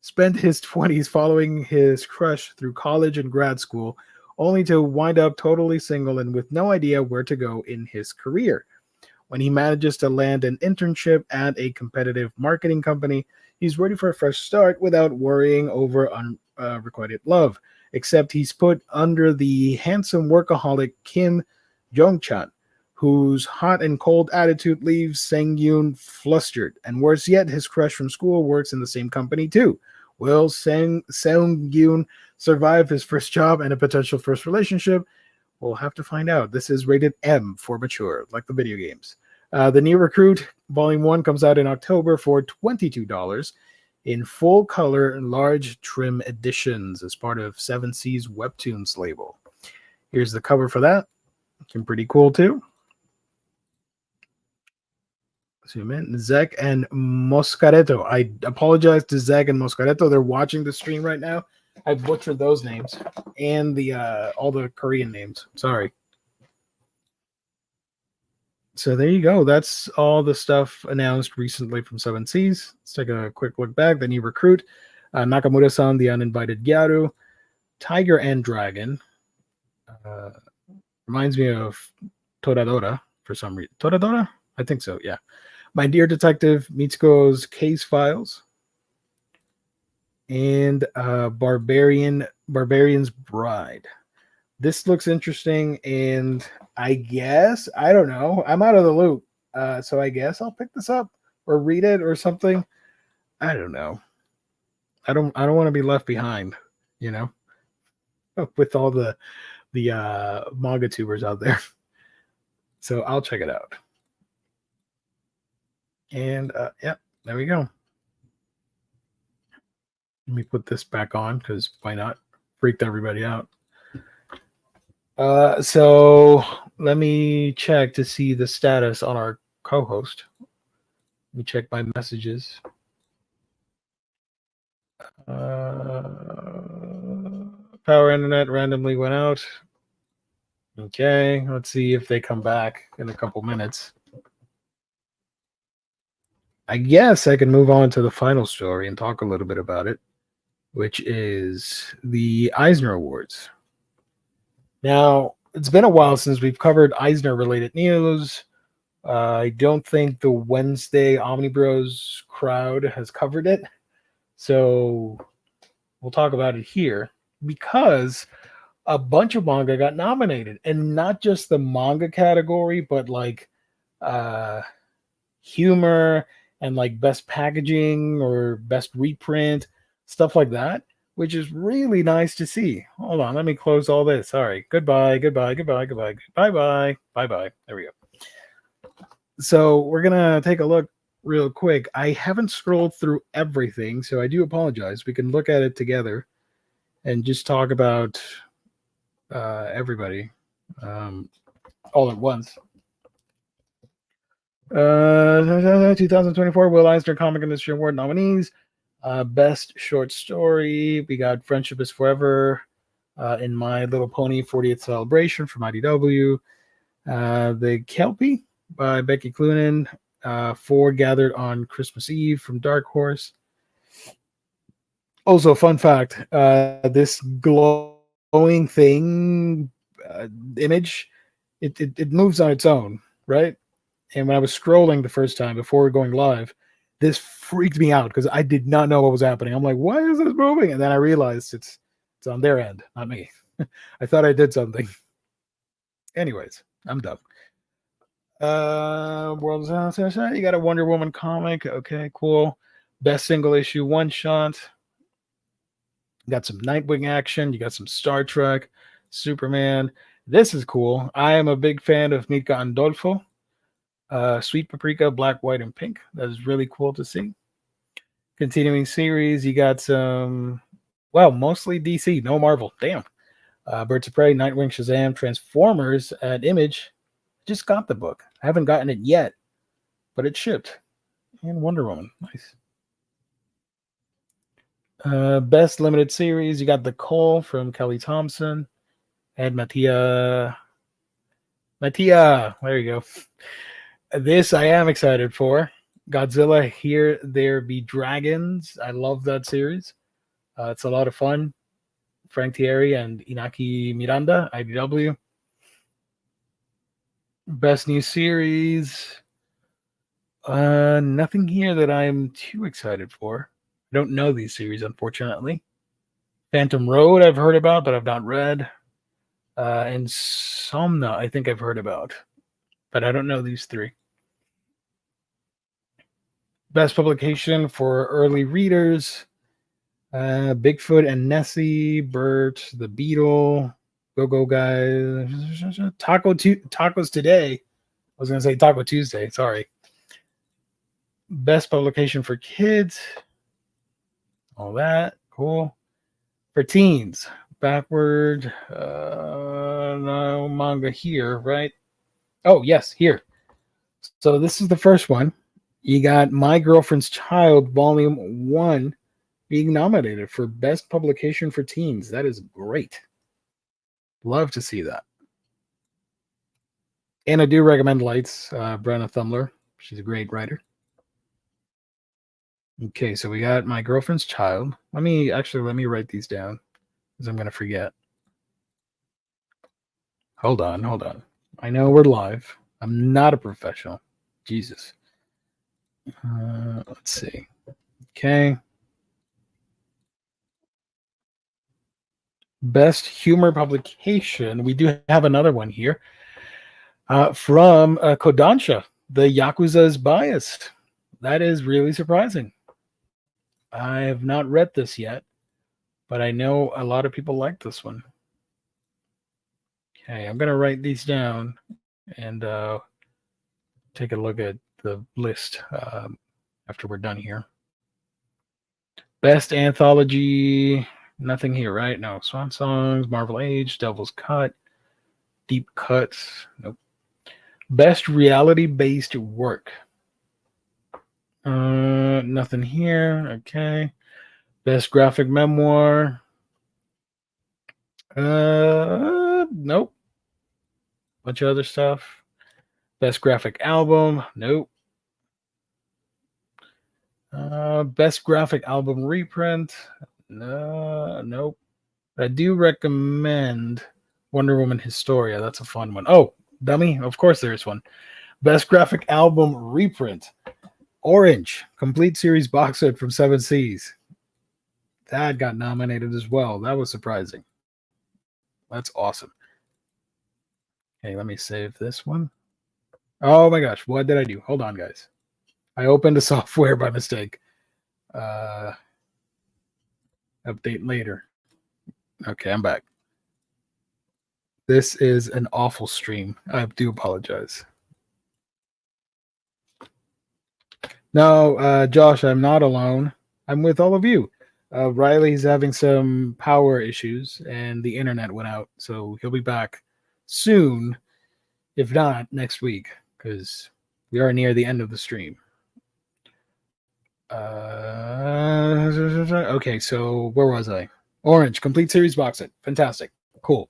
spent his 20s following his crush through college and grad school, only to wind up totally single and with no idea where to go in his career. When he manages to land an internship at a competitive marketing company, he's ready for a fresh start without worrying over unrequited love, except he's put under the handsome workaholic Kim Jong-chan, whose hot and cold attitude leaves Seung-gyun flustered. And worse yet, his crush from school works in the same company too. Will Seung-gyun survive his first job and a potential first relationship? We'll have to find out. This is rated M for mature, like the video games. The New Recruit, Volume 1, comes out in October for $22 in full color and large trim editions as part of Seven Seas Webtoons label. Here's the cover for that. Looking pretty cool too. Zoom in. Zek and Moscareto. I apologize to Zek and Moscareto. They're watching the stream right now. I butchered those names and the all the Korean names. Sorry. So there you go. That's all the stuff announced recently from Seven Seas. Let's take a quick look back. The New Recruit, Nakamura San, The Uninvited Gyaru, Tiger and Dragon. Reminds me of Toradora for some reason. Toradora? I think so, yeah. My Dear Detective, Mitsuko's Case Files. And Barbarians Bride. This looks interesting, and I guess, I don't know. I'm out of the loop. So I guess I'll pick this up or read it or something. I don't know. I don't want to be left behind, you know, with all the manga tubers out there. So I'll check it out. And yeah, there we go. Let me put this back on because why not? Freaked everybody out. So let me check to see the status on our co-host. Let me check my messages. Power internet randomly went out. Okay, let's see if they come back in a couple minutes. I guess I can move on to the final story and talk a little bit about it, which is the Eisner Awards. Now, it's been a while since we've covered Eisner-related news. I don't think the Wednesday Omnibros crowd has covered it. So we'll talk about it here because a bunch of manga got nominated. And not just the manga category, but like humor and like best packaging or best reprint, stuff like that, which is really nice to see. Hold on, let me close all this. Sorry. Goodbye. Bye-bye. There we go. So we're going to take a look real quick. I haven't scrolled through everything, so I do apologize. We can look at it together and just talk about everybody all at once. 2024 Will Eisner Comic Industry Award nominees. Best short story. We got Friendship is Forever. in My Little Pony 40th Celebration from IDW. The Kelpie by Becky Cloonan. 4 Gathered on Christmas Eve from Dark Horse. Also, fun fact, this glowing thing image, it moves on its own, right? And when I was scrolling the first time before going live, this freaked me out because I did not know what was happening. I'm like, why is this moving? And then I realized it's on their end, not me. I thought I did something. Anyways, I'm done. World's you got a Wonder Woman comic. Okay, cool. Best single issue one shot. You got some Nightwing action. You got some Star Trek, Superman. This is cool. I am a big fan of Mika Andolfo. Sweet Paprika, Black, White, and Pink. That is really cool to see. Continuing series, you got some, well, mostly DC, no Marvel. Damn. Birds of Prey, Nightwing, Shazam, Transformers at Image. Just got the book. I haven't gotten it yet, but it shipped. And Wonder Woman. Nice. Best limited series, you got The Call from Kelly Thompson and Mattia. There you go. This I am excited for. Godzilla, Here There Be Dragons. I love that series. It's a lot of fun. Frank Thierry and Inaki Miranda, IDW. Best new series. Nothing here that I'm too excited for. I don't know these series, unfortunately. Phantom Road I've heard about, but I've not read. Insomnia I think I've heard about, but I don't know these 3. Best publication for early readers. Bigfoot and Nessie, Bert, The Beetle, Go Guys, Tacos Today. I was going to say Taco Tuesday. Sorry. Best publication for kids. All that. Cool. For teens. Backward. No manga here, right? Oh, yes, here. So this is the first one. You got My Girlfriend's Child, Volume 1, being nominated for Best Publication for Teens. That is great. Love to see that. And I do recommend Lights, Brenna Thumler. She's a great writer. Okay, so we got My Girlfriend's Child. Let me write these down because I'm going to forget. Hold on. I know we're live. I'm not a professional. Jesus. Let's see. Okay. Best humor publication. We do have another one here from Kodansha. The Yakuza is Biased. That is really surprising. I have not read this yet, but I know a lot of people like this one. Okay, I'm going to write these down and take a look at the list after we're done here. Best anthology, nothing here, right? No. Swan Songs, Marvel Age, Devil's Cut, Deep Cuts, nope. Best reality-based work. Nothing here. Okay. Best graphic memoir. Nope. Bunch of other stuff. Best graphic album. Nope. Best graphic album reprint. Nope. I do recommend Wonder Woman Historia. That's a fun one. Oh, dummy. Of course there is one. Best graphic album reprint. Orange, complete series box set from 7 Seas. That got nominated as well. That was surprising. That's awesome. Okay, let me save this one. Oh my gosh, what did I do? Hold on, guys. I opened a software by mistake. Update later. Okay, I'm back. This is an awful stream. I do apologize. No, Josh, I'm not alone. I'm with all of you. Riley's having some power issues and the internet went out, so he'll be back soon, if not next week, because we are near the end of the stream. Okay, so where was I? Orange, complete series box set. Fantastic. Cool.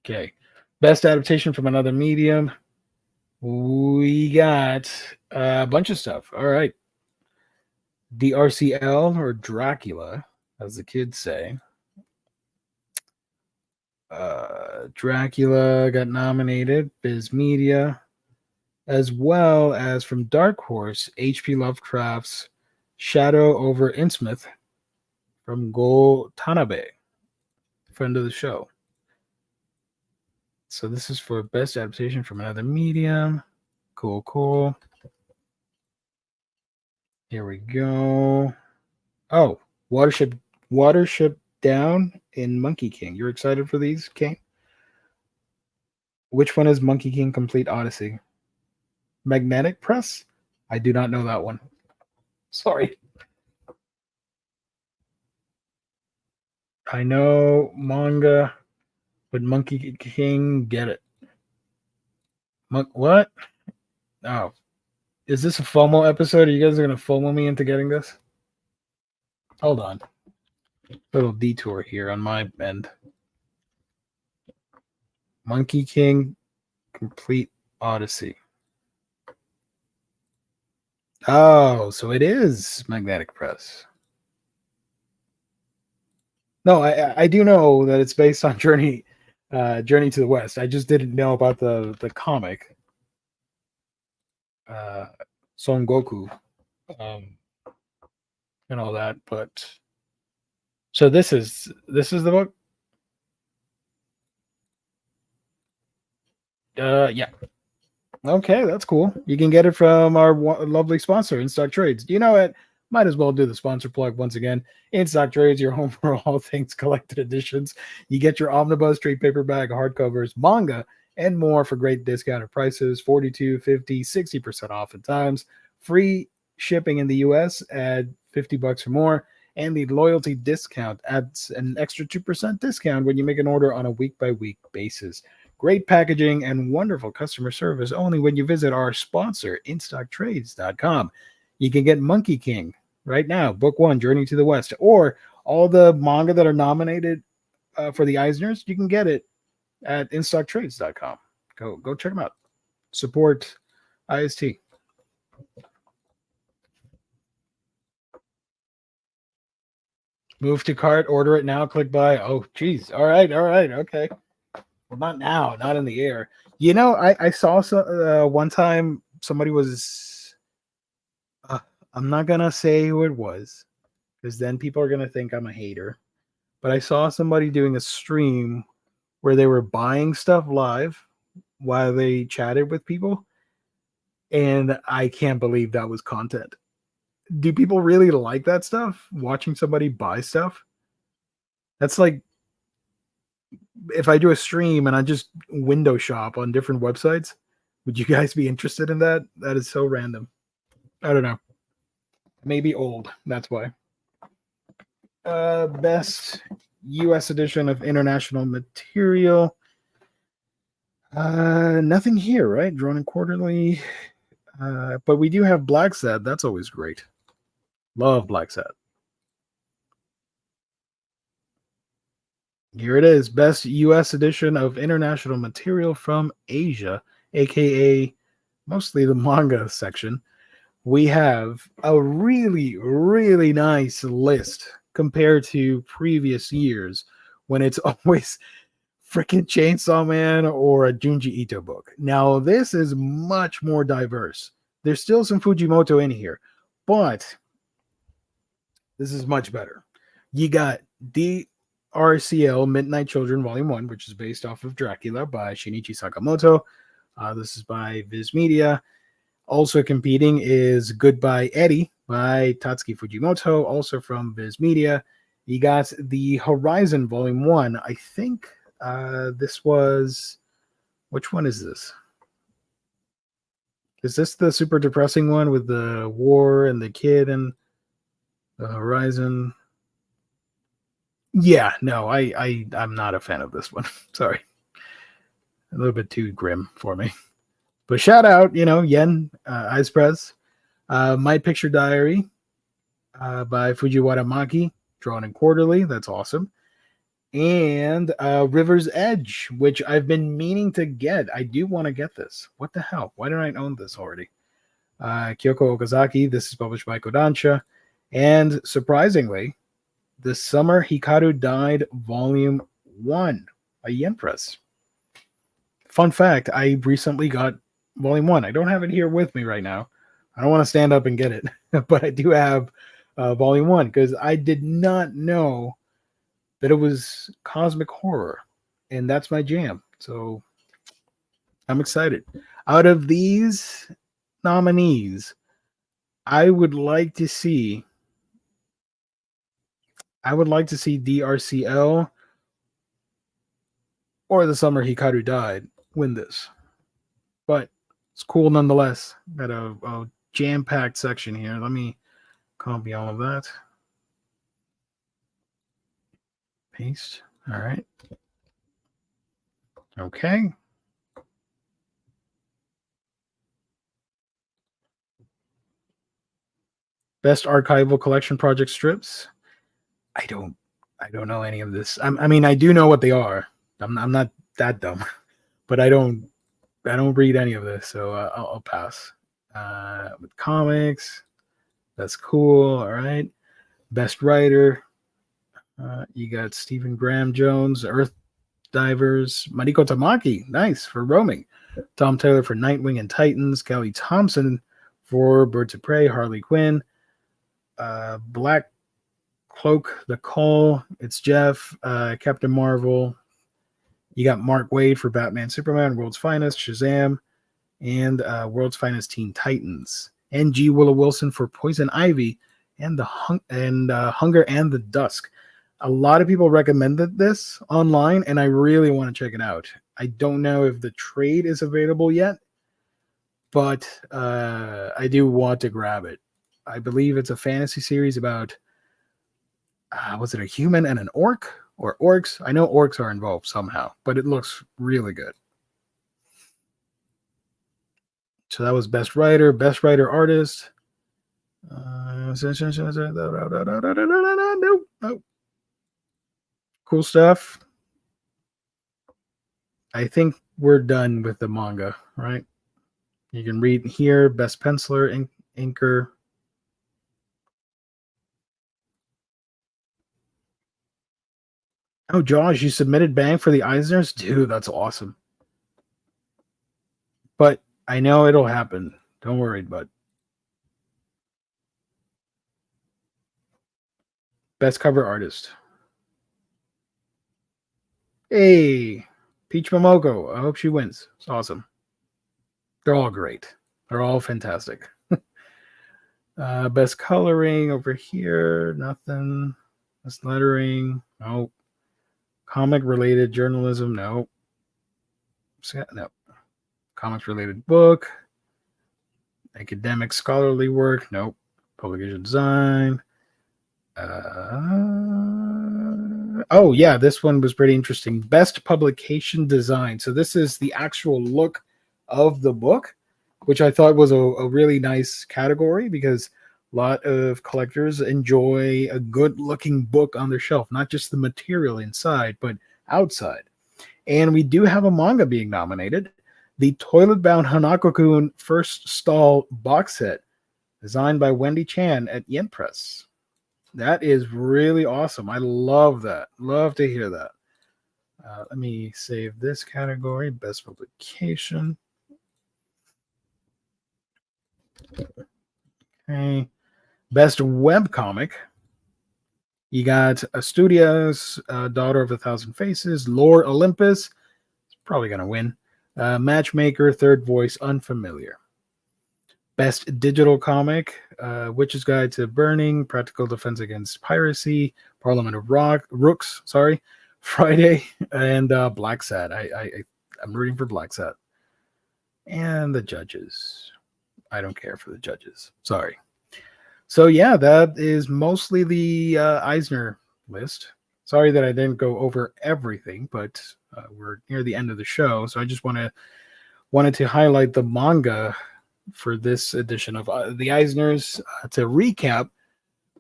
Okay. Best adaptation from another medium. We got a bunch of stuff. All right. DRCL or Dracula, as the kids say. Dracula got nominated, Viz Media, as well as from Dark Horse, H.P. Lovecraft's Shadow over Innsmouth from Go Tanabe, friend of the show. So this is for best adaptation from another medium. Cool, cool. Here we go. Oh, Watership Down in Monkey King. You're excited for these, King? Which one is Monkey King Complete Odyssey? Magnetic Press? I do not know that one. Sorry. I know manga, but Monkey King, get it. What? Oh. Is this a FOMO episode? Are you guys going to FOMO me into getting this? Hold on. Little detour here on my end. Monkey King Complete Odyssey. Oh, so it is Magnetic Press. No, I do know that it's based on Journey to the West. I just didn't know about the comic. Son Goku. And all that, but so this is the book. Yeah. Okay, that's cool. You can get it from our lovely sponsor, In Stock Trades. You know what? Might as well do the sponsor plug once again. In Stock Trades, your home for all things collected editions. You get your Omnibus, trade paperback, hardcovers, manga, and more for great discounted prices, 42, 50, 60% off at times. Free shipping in the US at $50 or more, and the loyalty discount adds an extra 2% discount when you make an order on a week-by-week basis. Great packaging and wonderful customer service only when you visit our sponsor, InStockTrades.com. You can get Monkey King right now, Book 1, Journey to the West, or all the manga that are nominated for the Eisners. You can get it at InStockTrades.com. Go check them out. Support IST. Move to cart, order it now, click buy. Oh, geez. All right. Okay. Well, not now, not in the air. You know, I saw one time somebody was, I'm not going to say who it was, because then people are going to think I'm a hater. But I saw somebody doing a stream where they were buying stuff live while they chatted with people. And I can't believe that was content. Do people really like that stuff? Watching somebody buy stuff? That's like if I do a stream and I just window shop on different websites, would you guys be interested in that? That is so random. I don't know. Maybe old. That's why. Best US edition of international material. Nothing here, right? Drawn in quarterly. But we do have Black Sad. That's always great. Love Black Sad. Here it is. Best US edition of international material from Asia, aka mostly the manga section. We have a really, really nice list compared to previous years when it's always freaking Chainsaw Man or a Junji Ito book. Now, this is much more diverse. There's still some Fujimoto in here, but this is much better. You got DRCL Midnight Children Volume 1, which is based off of Dracula by Shinichi Sakamoto. This is by Viz Media. Also competing is Goodbye Eddie by Tatsuki Fujimoto, also from Viz Media. You got The Horizon Volume 1. I think this was... Which one is this? Is this the super depressing one with the war and the kid and the Horizon? Yeah, no, I'm not a fan of this one. Sorry. A little bit too grim for me. But shout out, Yen, Eyes Press, My Picture Diary by Fujiwara Maki, drawn in quarterly. That's awesome. And River's Edge, which I've been meaning to get. I do want to get this. What the hell? Why don't I own this already? Kyoko Okazaki. This is published by Kodansha. And surprisingly, this summer, Hikaru Died Volume 1 by Yen Press. Fun fact, I recently got Volume 1. I don't have it here with me right now. I don't want to stand up and get it, but I do have Volume 1 because I did not know that it was cosmic horror, and that's my jam. So I'm excited. Out of these nominees, I would like to see DRCL or The Summer Hikaru Died win this. But it's cool nonetheless. Got a jam-packed section here. Let me copy all of that. Paste. All right. Okay. Best archival collection project strips. I don't know any of this. I mean, I do know what they are. I'm not that dumb, but I don't read any of this, so I'll pass. With comics, that's cool. All right. Best writer. You got Stephen Graham Jones, Earth Divers, Mariko Tamaki, nice for Roaming. Tom Taylor for Nightwing and Titans, Kelly Thompson for Birds of Prey, Harley Quinn, Black Cloak, The Call, it's Jeff, Captain Marvel. You got Mark Waid for Batman, Superman, World's Finest, Shazam, and World's Finest Teen Titans, and G. Willow Wilson for Poison Ivy and Hunger and the Dusk. A lot of people recommended this online, and I really want to check it out. I don't know if the trade is available yet, but I do want to grab it. I believe it's a fantasy series about, was it a human and an orc? Or orcs? I know orcs are involved somehow, but it looks really good. So that was best writer artist. Nope. Cool stuff. I think we're done with the manga, right? You can read here, best penciler, inker. Oh, Josh, you submitted Bang for the Eisners? Dude, that's awesome. But I know it'll happen. Don't worry, bud. Best cover artist. Hey, Peach Momoko. I hope she wins. It's awesome. They're all great. They're all fantastic. Best coloring over here. Nothing. Best lettering. Nope. Comic related journalism. Nope. No. Comics related book. Academic scholarly work. Nope. Publication design. Oh yeah, this one was pretty interesting. Best publication design. So this is the actual look of the book, which I thought was a really nice category because a lot of collectors enjoy a good looking book on their shelf, not just the material inside, but outside. And we do have a manga being nominated. The Toilet Bound Hanako-kun First Stall box set, designed by Wendy Chan at Yen Press. That is really awesome. I love that. Love to hear that. Let me save this category. Best publication. Okay. Best webcomic. You got Studios, Daughter of a Thousand Faces, Lore Olympus. It's probably going to win. Matchmaker, Third Voice, Unfamiliar. Best digital comic, Witch's Guide to Burning, Practical Defense Against Piracy, Parliament of Rooks, Friday, and Black Sat. I'm rooting for Black Sat. And the judges. I don't care for the judges. Sorry. So yeah, that is mostly the Eisner list. Sorry that I didn't go over everything, but we're near the end of the show, so I just want to wanted to highlight the manga for this edition of the Eisners. To recap,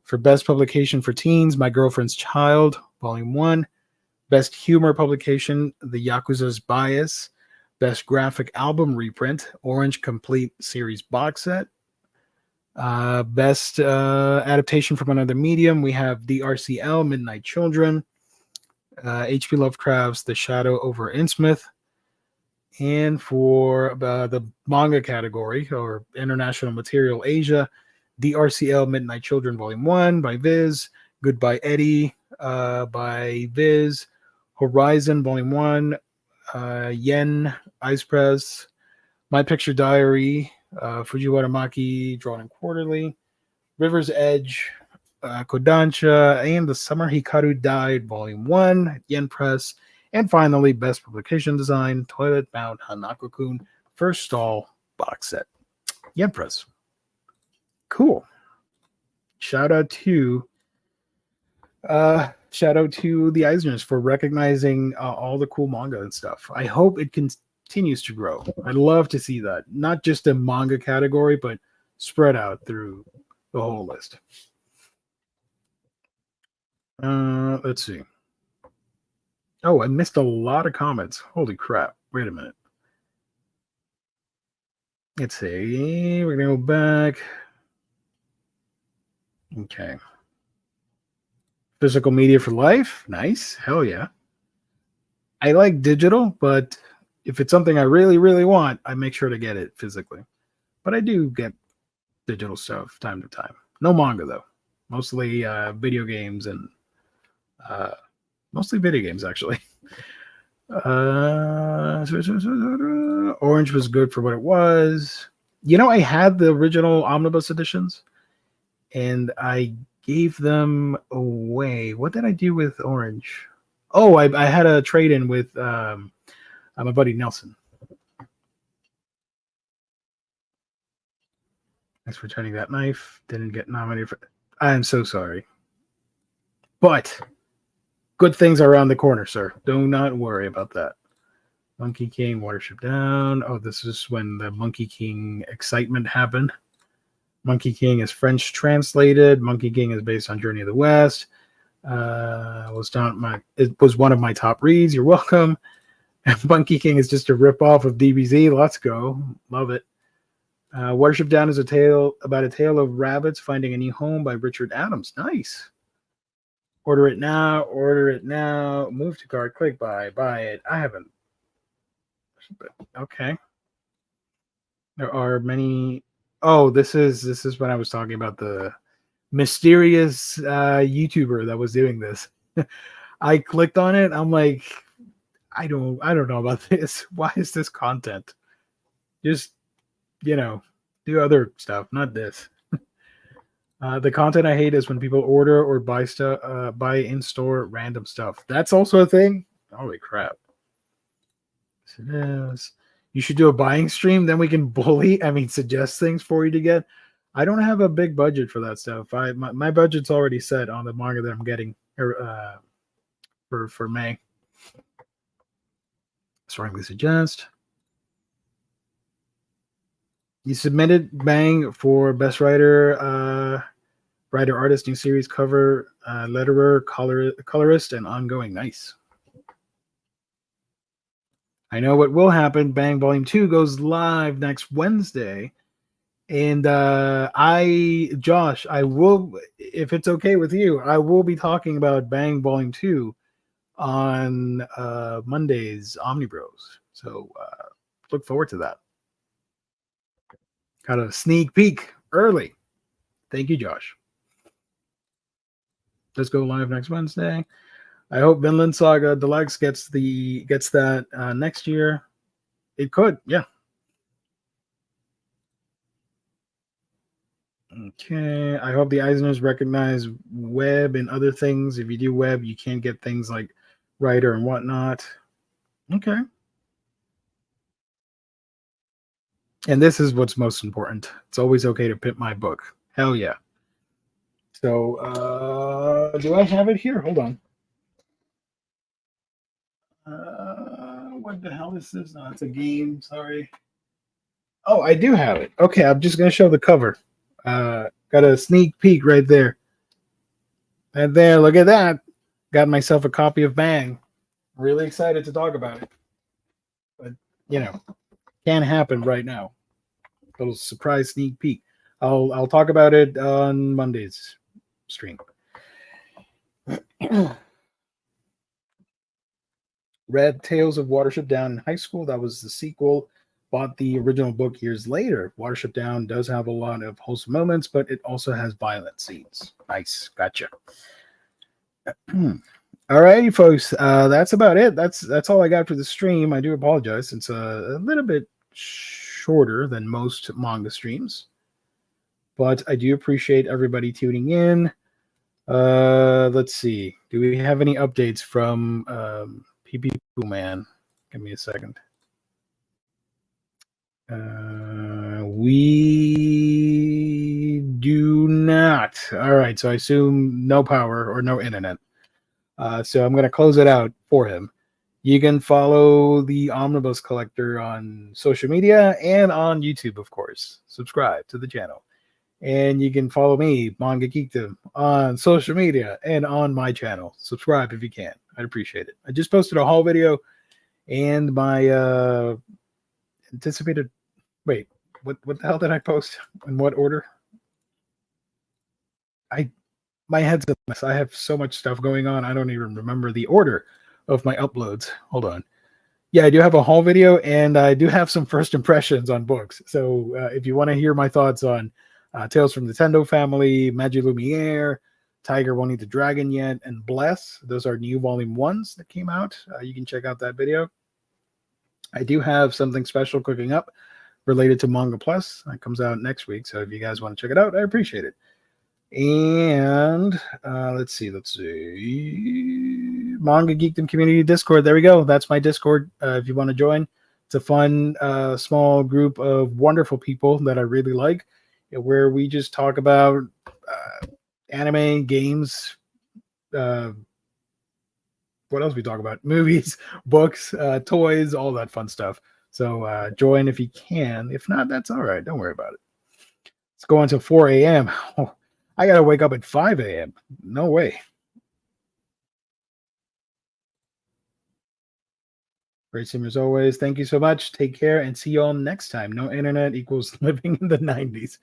for Best Publication for Teens, My Girlfriend's Child, Volume 1. Best Humor Publication, The Yakuza's Bias. Best Graphic Album Reprint, Orange Complete Series Box Set. Best Adaptation from Another Medium, we have DRCL, Midnight Children. H.P. Lovecraft's The Shadow over Innsmouth. And for the manga category, or International Material Asia, DRCL Midnight Children Volume 1 by Viz, Goodbye Eddie by Viz, Horizon Volume 1, Yen, Ice Press, My Picture Diary, Fujiwara Maki, Drawn and Quarterly, River's Edge, Kodansha, and The Summer Hikaru Died Volume 1, Yen Press, and finally, Best Publication Design, Toilet Bound Hanako-kun, First Stall Box Set. Yen Press. Cool. Shout out to the Eisners for recognizing all the cool manga and stuff. I hope it continues to grow. I'd love to see that. Not just a manga category, but spread out through the whole list. Let's see. Oh, I missed a lot of comments. Holy crap. Wait a minute. Let's see. We're going to go back. Okay. Physical media for life. Nice. Hell yeah. I like digital, but if it's something I really, really want, I make sure to get it physically. But I do get digital stuff time to time. No manga, though. Mostly video games and mostly video games, actually. Orange was good for what it was. You know, I had the original Omnibus editions, and I gave them away. What did I do with Orange? Oh, I had a trade-in with my buddy Nelson. Thanks for turning that knife. Didn't get nominated for... I'm so sorry. But... good things are around the corner, sir. Do not worry about that. Monkey King, Watership Down. Oh, this is when the Monkey King excitement happened. Monkey King is French translated. Monkey King is based on Journey of the West. It was one of my top reads. You're welcome. Monkey King is just a ripoff of DBZ. Let's go. Love it. Watership Down is about a tale of rabbits finding a new home by Richard Adams. Nice. Order it now. Order it now. Move to cart. Click buy. Buy it. I haven't. Okay. There are many. Oh, this is when I was talking about the mysterious YouTuber that was doing this. I clicked on it. I'm like, I don't know about this. Why is this content? Just, do other stuff, not this. The content I hate is when people order or buy stuff, buy in-store random stuff. That's also a thing. Holy crap! Yes, it is. You should do a buying stream. Then we can suggest things for you to get. I don't have a big budget for that stuff. My budget's already set on the manga that I'm getting for May. Strongly suggest. You submitted Bang for Best Writer, Writer Artist, New Series Cover, Letterer, Colorist, and Ongoing. Nice. I know what will happen. Bang Volume 2 goes live next Wednesday. And Josh, I will, if it's okay with you, I will be talking about Bang Volume 2 on Monday's Omnibros. So look forward to that. Got a sneak peek early. Thank you, Josh. Let's go live next Wednesday. I hope Vinland Saga Deluxe gets that next year. It could, yeah. Okay. I hope the Eisners recognize web and other things. If you do web, you can't get things like writer and whatnot. Okay. And this is what's most important. It's always okay to pimp my book. Hell yeah. So, do I have it here? Hold on. What the hell is this? No, it's a game. Sorry. Oh, I do have it. Okay, I'm just gonna show the cover. Got a sneak peek right there. And there, look at that. Got myself a copy of Bang. Really excited to talk about it. But you know, can't happen right now. Little surprise sneak peek. I'll talk about it on Monday's stream. Read Tales of Watership Down in high school. That was the sequel. Bought the original book years later. Watership Down does have a lot of wholesome moments, but it also has violent scenes. Nice. Gotcha. All righty, folks. That's about it. That's all I got for the stream. I do apologize. It's a little bit shorter than most manga streams, but I do appreciate everybody tuning in. Let's see. Do we have any updates from PP Poo Man? Give me a second. We do not. All right, so I assume no power or no internet. So I'm going to close it out for him. You can follow the Omnibus Collector on social media and on YouTube, of course. Subscribe to the channel. And you can follow me, Manga Geekdom, on social media and on my channel. Subscribe if you can. I'd appreciate it. I just posted a haul video and my anticipated... Wait, what the hell did I post? In what order? My head's a mess. I have so much stuff going on. I don't even remember the order of my uploads. Hold on. Yeah, I do have a haul video, and I do have some first impressions on books. So if you want to hear my thoughts on Tales from the Tendo Family, Magie Lumiere, Tiger Won't Eat the Dragon Yet, and Bless, those are new volume 1s that came out. You can check out that video. I do have something special cooking up related to Manga Plus. That comes out next week. So if you guys want to check it out, I appreciate it. And let's see. Manga Geekdom Community Discord. There we go. That's my Discord. If you want to join, it's a fun, small group of wonderful people that I really like, where we just talk about anime, games, what else we talk about? Movies, books, toys, all that fun stuff. So join if you can. If not, that's all right. Don't worry about it. It's going until 4 a.m. Oh, I got to wake up at 5 a.m. No way. Great stream as always. Thank you so much. Take care and see you all next time. No internet equals living in the 90s.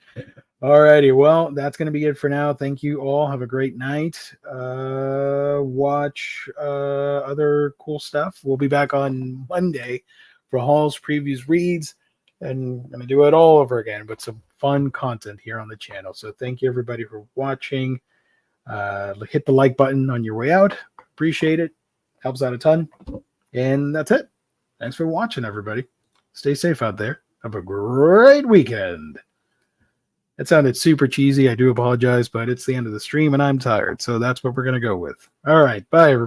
All righty. Well, that's going to be it for now. Thank you all. Have a great night. Watch other cool stuff. We'll be back on Monday for hauls, previews, reads, and I'm going to do it all over again with some fun content here on the channel. So thank you, everybody, for watching. Hit the like button on your way out. Appreciate it. Helps out a ton. And that's it. Thanks for watching, everybody. Stay safe out there. Have a great weekend. That sounded super cheesy. I do apologize, but it's the end of the stream, and I'm tired. So that's what we're going to go with. All right. Bye, everybody.